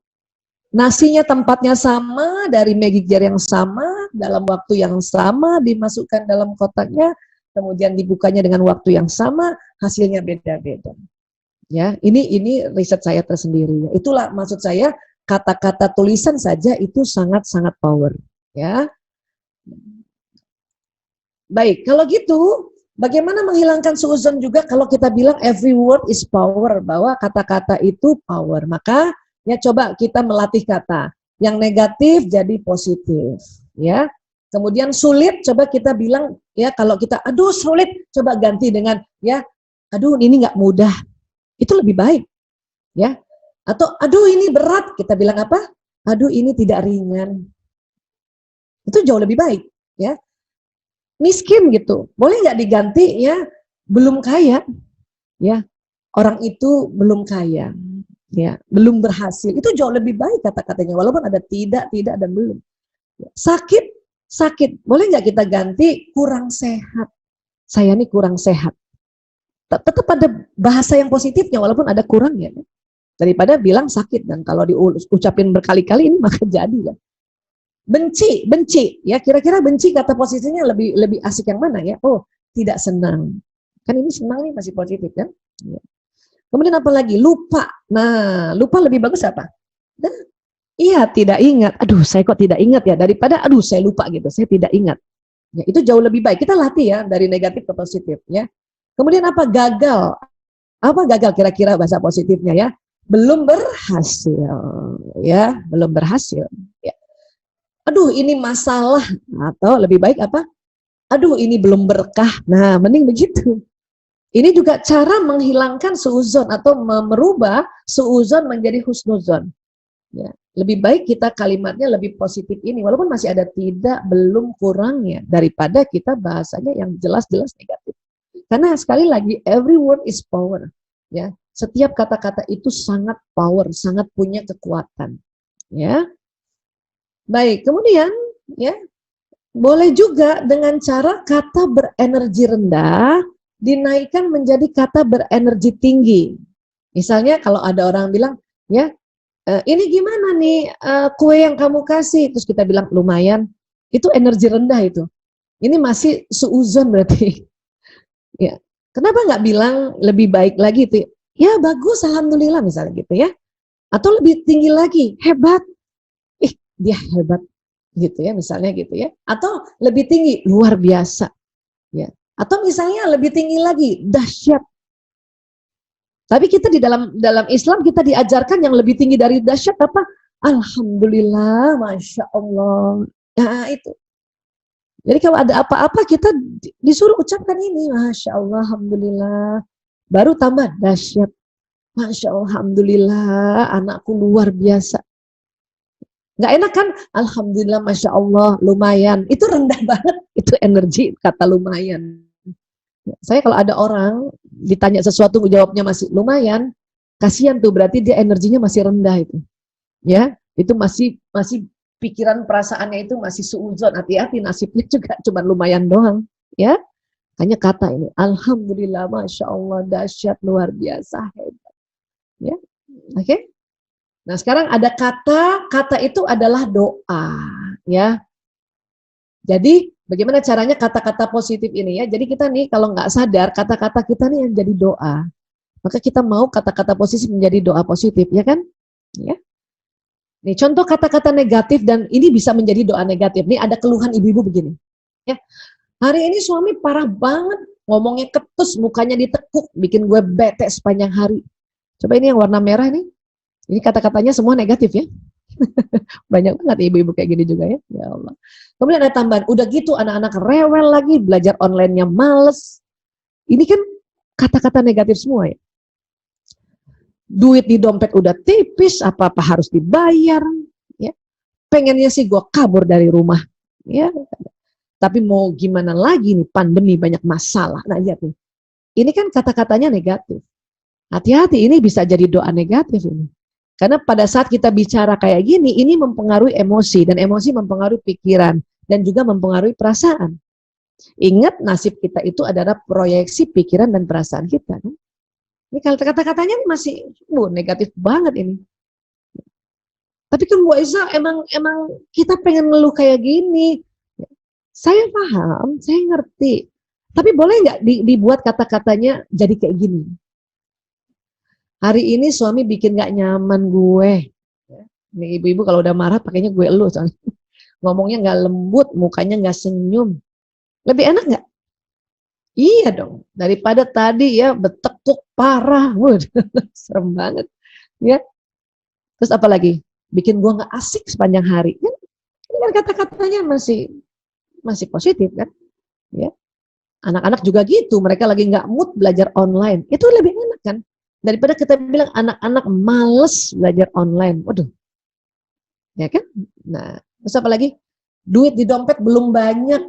Nasinya tempatnya sama, dari magic jar yang sama, dalam waktu yang sama, dimasukkan dalam kotaknya, kemudian dibukanya dengan waktu yang sama, hasilnya beda-beda. Ya, ini riset saya tersendiri. Itulah maksud saya kata-kata tulisan saja itu sangat-sangat power. Ya. Baik, kalau gitu, bagaimana menghilangkan suuzon juga kalau kita bilang every word is power, bahwa kata-kata itu power. Maka ya coba kita melatih kata. Yang negatif jadi positif, ya. Kemudian sulit, coba kita bilang ya kalau kita aduh sulit, coba ganti dengan ya aduh ini nggak mudah. Itu lebih baik, ya. Atau aduh ini berat, kita bilang apa? Aduh ini tidak ringan. Itu jauh lebih baik, ya. Miskin gitu, boleh nggak diganti ya belum kaya, ya orang itu belum kaya, ya belum berhasil, itu jauh lebih baik kata-katanya walaupun ada tidak dan belum. Sakit, boleh nggak kita ganti kurang sehat, saya ini kurang sehat, Tetap ada bahasa yang positifnya walaupun ada kurangnya. Daripada bilang sakit, dan kalau diucapin berkali-kali ini maka jadi lah. Benci, ya kira-kira benci kata posisinya lebih asik yang mana ya? Oh, tidak senang. Kan ini senang nih masih positif kan? Ya. Kemudian apa lagi? Lupa. Nah, lupa lebih bagus apa? Nah, iya, tidak ingat. Aduh, saya kok tidak ingat ya, daripada aduh saya lupa gitu. Saya tidak ingat. Ya, itu jauh lebih baik. Kita latih ya dari negatif ke positif ya. Kemudian apa? Gagal. Apa gagal kira-kira bahasa positifnya ya? Belum berhasil ya, belum berhasil ya. Aduh, ini masalah, atau lebih baik apa? Aduh, ini belum berkah. Nah, mending begitu. Ini juga cara menghilangkan suuzon atau merubah suuzon menjadi husnuzon. Ya, lebih baik kita kalimatnya lebih positif ini, walaupun masih ada tidak, belum, kurangnya, daripada kita bahasanya yang jelas-jelas negatif. Karena sekali lagi, every word is power. Ya, setiap kata-kata itu sangat power, sangat punya kekuatan. Ya, baik. Kemudian, ya, boleh juga dengan cara kata berenergi rendah dinaikkan menjadi kata berenergi tinggi. Misalnya kalau ada orang bilang, ya, ini gimana nih kue yang kamu kasih? Terus kita bilang lumayan. Itu energi rendah itu. Ini masih suuzon berarti. Ya. Kenapa nggak bilang lebih baik lagi itu? Ya bagus, alhamdulillah misalnya gitu ya. Atau lebih tinggi lagi, hebat. Ih, dia hebat gitu ya, misalnya gitu ya. Atau lebih tinggi, luar biasa. Ya. Atau misalnya lebih tinggi lagi, dahsyat. Tapi kita di dalam Islam kita diajarkan yang lebih tinggi dari dahsyat apa? Alhamdulillah, masya Allah. Nah itu. Jadi kalau ada apa-apa kita disuruh ucapkan ini, masya Allah, alhamdulillah. Baru tambah dahsyat, masya Allah, alhamdulillah, anakku luar biasa. Nggak enak kan? Alhamdulillah, masya Allah, lumayan. Itu rendah banget, itu energi kata lumayan. Saya kalau ada orang ditanya sesuatu jawabnya masih lumayan, kasihan tuh, berarti dia energinya masih rendah itu. Ya, itu masih pikiran perasaannya itu masih suuzon. Hati-hati, nasibnya juga cuma lumayan doang, ya. Hanya kata ini, alhamdulillah, masya Allah, dahsyat, luar biasa, hebat. Ya, oke. Okay? Nah, sekarang ada kata itu adalah doa, ya. Jadi bagaimana caranya kata-kata positif ini ya? Jadi kita nih kalau nggak sadar kata-kata kita nih yang jadi doa, maka kita mau kata-kata positif menjadi doa positif, ya kan? Ya. Nih contoh kata-kata negatif dan ini bisa menjadi doa negatif. Nih ada keluhan ibu-ibu begini. Ya, hari ini suami parah banget, ngomongnya ketus, mukanya ditekuk, bikin gue bete sepanjang hari. Coba ini yang warna merah nih. Ini kata-katanya semua negatif ya. Banyak banget ibu-ibu kayak gini juga ya. Ya Allah. Kemudian ada tambahan, udah gitu anak-anak rewel lagi, belajar online-nya males. Ini kan kata-kata negatif semua ya. Duit di dompet udah tipis, apa-apa harus dibayar. Ya. Pengennya sih gue kabur dari rumah. Ya. Tapi mau gimana lagi nih, pandemi banyak masalah. Nah lihat nih, ini kan kata-katanya negatif. Hati-hati, ini bisa jadi doa negatif ini. Karena pada saat kita bicara kayak gini, ini mempengaruhi emosi, dan emosi mempengaruhi pikiran, dan juga mempengaruhi perasaan. Ingat, nasib kita itu adalah proyeksi pikiran dan perasaan kita. Ini kata-katanya masih negatif banget ini. Tapi kan Bu Aisyah, emang kita pengen ngeluh kayak gini. Saya paham, saya ngerti. Tapi boleh nggak dibuat kata-katanya jadi kayak gini? Hari ini suami bikin gak nyaman gue. Ini ibu-ibu kalau udah marah pakainya gue elu soalnya. Ngomongnya gak lembut, mukanya gak senyum. Lebih enak gak? Iya dong. Daripada tadi ya betekuk parah. Serem banget. Ya. Terus apa lagi? Bikin gue gak asik sepanjang hari. Ini kan kata-katanya masih positif kan? Ya. Anak-anak juga gitu. Mereka lagi gak mood belajar online. Itu lebih enak kan? Daripada kita bilang anak-anak males belajar online. Waduh. Ya kan? Nah, terus apa lagi? Duit di dompet belum banyak.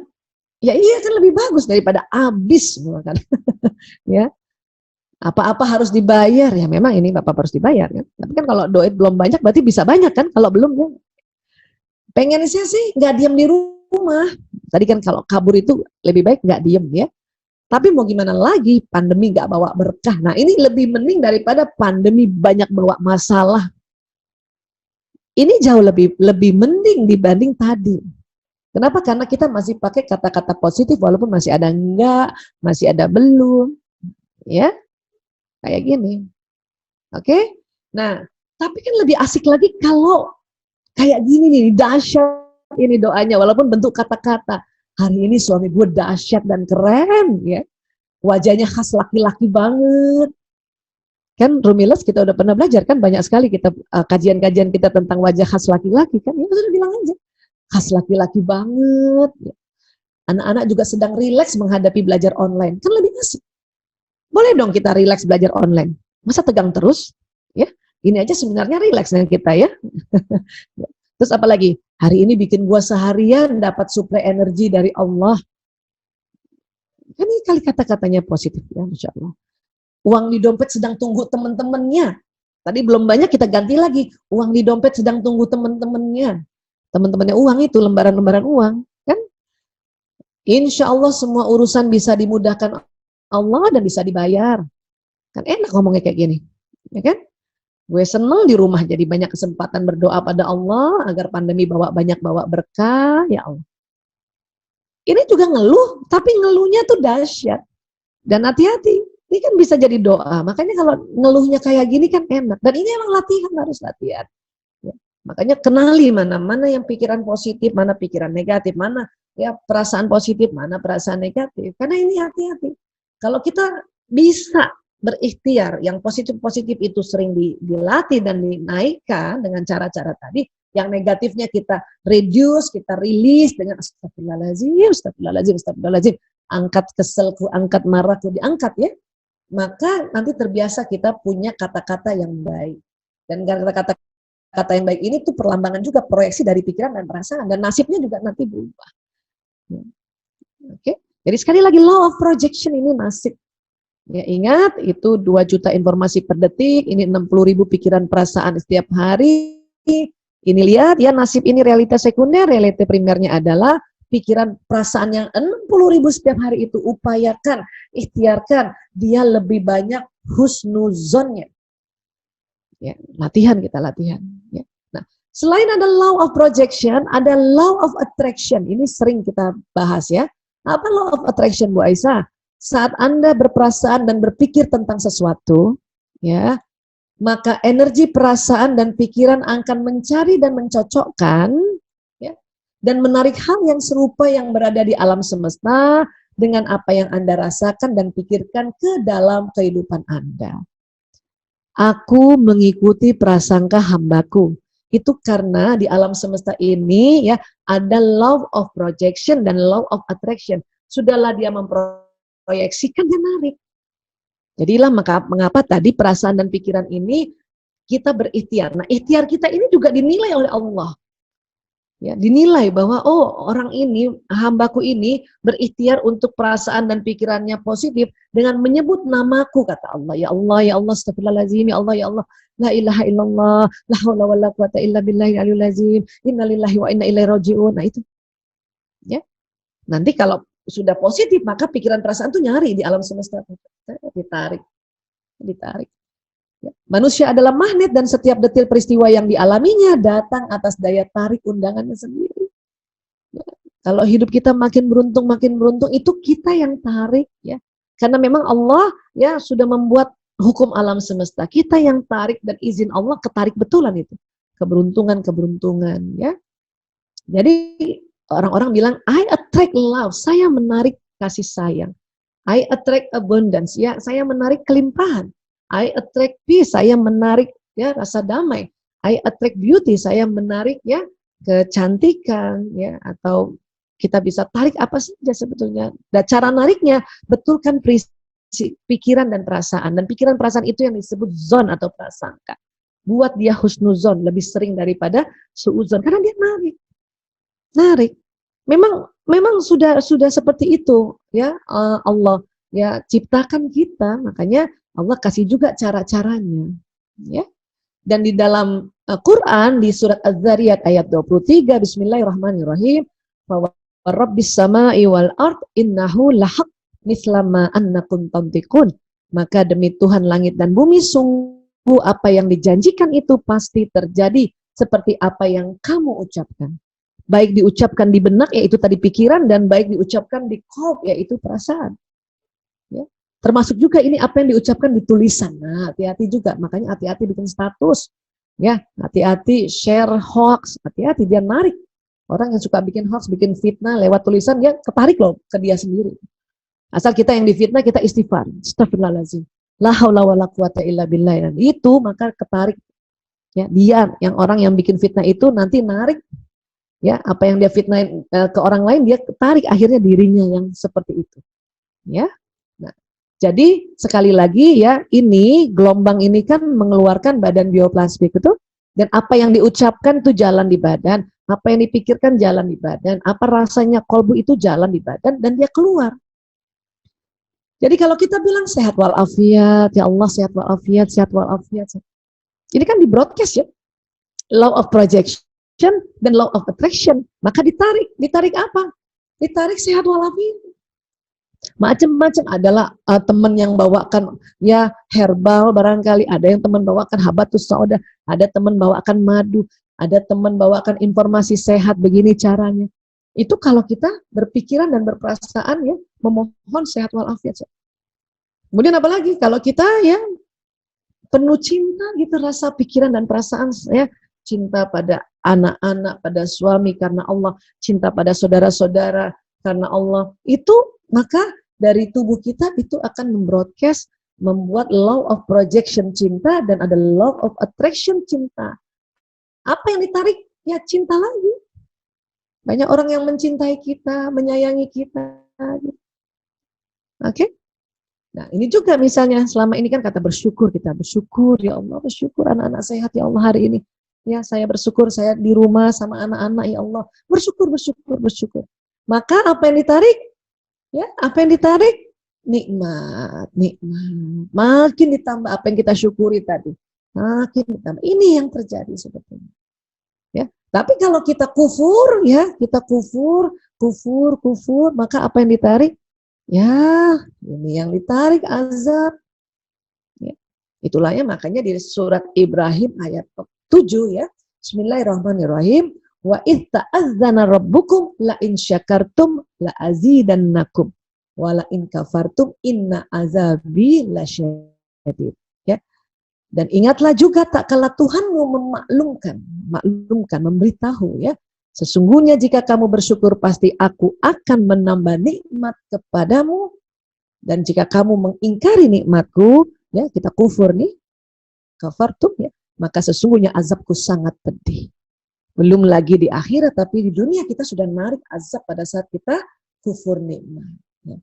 Ya iya kan lebih bagus daripada habis. Kan? Ya. Apa-apa harus dibayar. Ya memang ini Bapak harus dibayar. Kan? Tapi kan kalau duit belum banyak berarti bisa banyak kan? Kalau belum ya. Pengennya sih nggak diam di rumah. Tadi kan kalau kabur itu lebih baik nggak diem ya. Tapi mau gimana lagi, pandemi nggak bawa berkah. Nah ini lebih mending daripada pandemi banyak bawa masalah. Ini jauh lebih mending dibanding tadi. Kenapa? Karena kita masih pakai kata-kata positif walaupun masih ada enggak, masih ada belum, ya kayak gini. Oke? Nah, tapi kan lebih asik lagi kalau kayak gini nih, dahsyat ini doanya walaupun bentuk kata-kata. Hari ini suami gue dahsyat dan keren, ya. Wajahnya khas laki-laki banget. Kan Rumilas kita udah pernah belajar kan, banyak sekali kita kajian-kajian kita tentang wajah khas laki-laki kan. Ya sudah bilang aja, khas laki-laki banget. Ya. Anak-anak juga sedang rileks menghadapi belajar online. Kan lebih asik. Boleh dong kita rileks belajar online. Masa tegang terus? Ya, ini aja sebenarnya rileks dengan kita ya. Terus apa lagi? Hari ini bikin gua seharian dapat suplai energi dari Allah. Kan ini kali kata-katanya positif ya, Masya Allah. Uang di dompet sedang tunggu teman-temannya. Tadi belum banyak, kita ganti lagi. Uang di dompet sedang tunggu teman-temannya. Teman-temannya uang itu, lembaran-lembaran uang. Kan? Insya Allah semua urusan bisa dimudahkan Allah dan bisa dibayar. Kan enak ngomongnya kayak gini. Ya kan? Gue seneng di rumah jadi banyak kesempatan berdoa pada Allah agar pandemi bawa berkah, ya Allah. Ini juga ngeluh, tapi ngeluhnya tuh dahsyat. Dan hati-hati, ini kan bisa jadi doa. Makanya kalau ngeluhnya kayak gini kan enak. Dan ini emang latihan, harus latihan. Ya. Makanya kenali mana yang pikiran positif, mana pikiran negatif, mana ya perasaan positif, mana perasaan negatif. Karena ini hati-hati. Kalau kita bisa berikhtiar, yang positif-positif itu sering dilatih dan dinaikkan dengan cara-cara tadi, yang negatifnya kita reduce, kita rilis dengan astagfirullahaladzim, angkat keselku, angkat marahku, diangkat ya. Maka nanti terbiasa kita punya kata-kata yang baik. Dan kata-kata yang baik ini tuh perlambangan juga proyeksi dari pikiran dan perasaan, dan nasibnya juga nanti berubah. Oke, jadi sekali lagi law of projection ini nasib. Ya, ingat itu 2 juta informasi per detik, ini 60.000 pikiran perasaan setiap hari. Ini lihat ya, nasib ini realitas sekunder, realitas primernya adalah pikiran perasaan yang 60.000 setiap hari itu. Upayakan, ikhtiarkan, dia lebih banyak husnuzonnya. Ya, latihan kita latihan. Ya. Nah, selain ada law of projection, ada law of attraction. Ini sering kita bahas ya. Apa law of attraction, Bu Aisyah? Saat Anda berperasaan dan berpikir tentang sesuatu, ya, maka energi perasaan dan pikiran akan mencari dan mencocokkan, ya, dan menarik hal yang serupa yang berada di alam semesta dengan apa yang Anda rasakan dan pikirkan ke dalam kehidupan Anda. Aku mengikuti prasangka hambaku. Itu karena di alam semesta ini ya ada law of projection dan law of attraction. Sudahlah dia memproyeksikan, dia narik. Jadilah mengapa tadi perasaan dan pikiran ini kita berikhtiar. Nah, ikhtiar kita ini juga dinilai oleh Allah. Ya, dinilai bahwa oh, orang ini, hambaku ini berikhtiar untuk perasaan dan pikirannya positif dengan menyebut namaku, kata Allah. Ya Allah, astagfirullahaladzim, ya Allah, la ilaha illallah, la haula wala quwata illa billahi aliyul azim, innalillahi wa inna ilaihi raji'un. Nah, itu. Ya. Nanti kalau sudah positif, maka pikiran perasaan itu nyari di alam semesta. Ditarik. Ya. Manusia adalah magnet dan setiap detil peristiwa yang dialaminya datang atas daya tarik undangannya sendiri. Ya. Kalau hidup kita makin beruntung, itu kita yang tarik. Ya. Karena memang Allah ya sudah membuat hukum alam semesta. Kita yang tarik dan izin Allah ketarik betulan itu. Keberuntungan. Ya. Jadi orang-orang bilang, I attract love, saya menarik kasih sayang. I attract abundance, ya, saya menarik kelimpahan. I attract peace, saya menarik ya rasa damai. I attract beauty, saya menarik ya kecantikan, ya, atau kita bisa tarik apa saja sebetulnya. Dan cara nariknya betulkan pikiran dan perasaan. Dan pikiran perasaan itu yang disebut zon atau prasangka. Buat dia husnuzon lebih sering daripada suuzon karena dia narik. Memang sudah seperti itu ya, Allah ya ciptakan kita, makanya Allah kasih juga cara-caranya ya. Dan di dalam Quran di surat Az-Zariyat ayat 23, bismillahirrahmanirrahim, wa rabbis samai wal ard innahu lahaq mislama annakum tantiqun. Maka demi Tuhan langit dan bumi, sungguh apa yang dijanjikan itu pasti terjadi seperti apa yang kamu ucapkan. Baik diucapkan di benak, yaitu tadi pikiran, dan baik diucapkan di qalb, yaitu perasaan. Ya. Termasuk juga ini apa yang diucapkan di tulisan. Nah, hati-hati juga, makanya hati-hati bikin status. Ya, hati-hati share hoax, hati-hati dia narik. Orang yang suka bikin hoax, bikin fitnah lewat tulisan, dia ketarik loh ke dia sendiri. Asal kita yang difitnah, kita istighfar. Astagfirullahaladzim. La haula wala quwata illa billah. Dan itu maka ketarik. Ya, dia yang orang yang bikin fitnah itu nanti narik, ya, apa yang dia fitnah ke orang lain, dia ketarik akhirnya dirinya yang seperti itu. Ya. Nah, jadi sekali lagi ya, ini gelombang ini kan mengeluarkan badan bioplastik itu, dan apa yang diucapkan itu jalan di badan, apa yang dipikirkan jalan di badan, apa rasanya kolbu itu jalan di badan, dan dia keluar. Jadi kalau kita bilang sehat walafiat, ya Allah sehat walafiat, sehat walafiat. Ini kan di broadcast ya, law of projection dan law of attraction. Maka ditarik apa? Ditarik sehat walafiat. Macam-macam, adalah teman yang bawakan ya herbal barangkali, ada yang teman bawakan habatus sauda, ada teman bawakan madu, ada teman bawakan informasi sehat begini caranya. Itu kalau kita berpikiran dan berperasaan ya memohon sehat walafiat. Kemudian apalagi kalau kita ya penuh cinta gitu, rasa pikiran dan perasaan ya, cinta pada anak-anak, pada suami karena Allah, cinta pada saudara-saudara karena Allah, itu maka dari tubuh kita itu akan membroadcast, membuat law of projection cinta, dan ada law of attraction cinta. Apa yang ditarik? Ya cinta lagi. Banyak orang yang mencintai kita, menyayangi kita. Oke? Nah ini juga misalnya, selama ini kan kata bersyukur, kita bersyukur, ya Allah bersyukur anak-anak sehat ya Allah hari ini. Ya saya bersyukur saya di rumah sama anak-anak ya Allah. Bersyukur, bersyukur, bersyukur. Maka apa yang ditarik? Ya, apa yang ditarik? Nikmat, nikmat. Makin ditambah apa yang kita syukuri tadi. Makin ditambah. Ini yang terjadi sebetulnya. Ya, tapi kalau kita kufur, ya, kita kufur, maka apa yang ditarik? Ya, ini yang ditarik azab. Ya. Itulah ya, makanya di surat Ibrahim ayat 7 ya. Bismillahirrahmanirrahim. Wa idh ta'azzana rabbukum la in syakartum la azidannakum wa la in kafartum inna azabi lasyadid. Ya. Dan ingatlah juga tak kala Tuhanmu memaklumkan, memberitahu ya. Sesungguhnya jika kamu bersyukur pasti aku akan menambah nikmat kepadamu, dan jika kamu mengingkari nikmatku, ya kita kufur nih, kafartum ya, maka sesungguhnya azabku sangat pedih. Belum lagi di akhirat, tapi di dunia kita sudah narik azab pada saat kita kufur nikmat. Ya.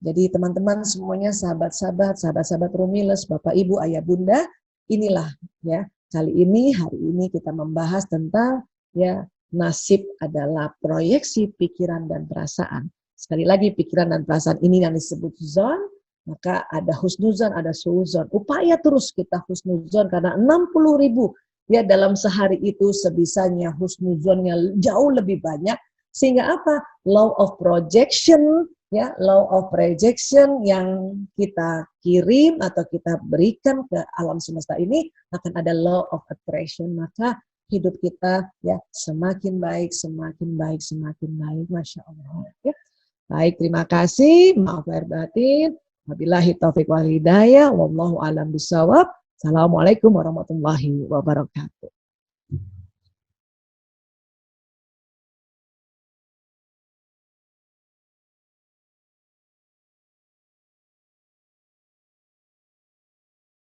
Jadi teman-teman semuanya, sahabat-sahabat Rumiles, Bapak Ibu, Ayah Bunda, inilah ya kali ini, hari ini kita membahas tentang ya nasib adalah proyeksi pikiran dan perasaan. Sekali lagi pikiran dan perasaan ini yang disebut zon, maka ada husnuzon, ada suuzon. Upaya terus kita husnuzon karena 60.000 ya dalam sehari itu sebisanya husnuzonnya jauh lebih banyak, sehingga apa? Law of projection ya, law of projection yang kita kirim atau kita berikan ke alam semesta ini akan ada law of attraction, maka hidup kita ya semakin baik, semakin baik, semakin baik, Masya Allah. Ya. Baik, terima kasih. Maaf lahir batin. Wabillahi taufiq wal hidayah. Wallahu a'lam bishawab. Assalamualaikum warahmatullahi wabarakatuh.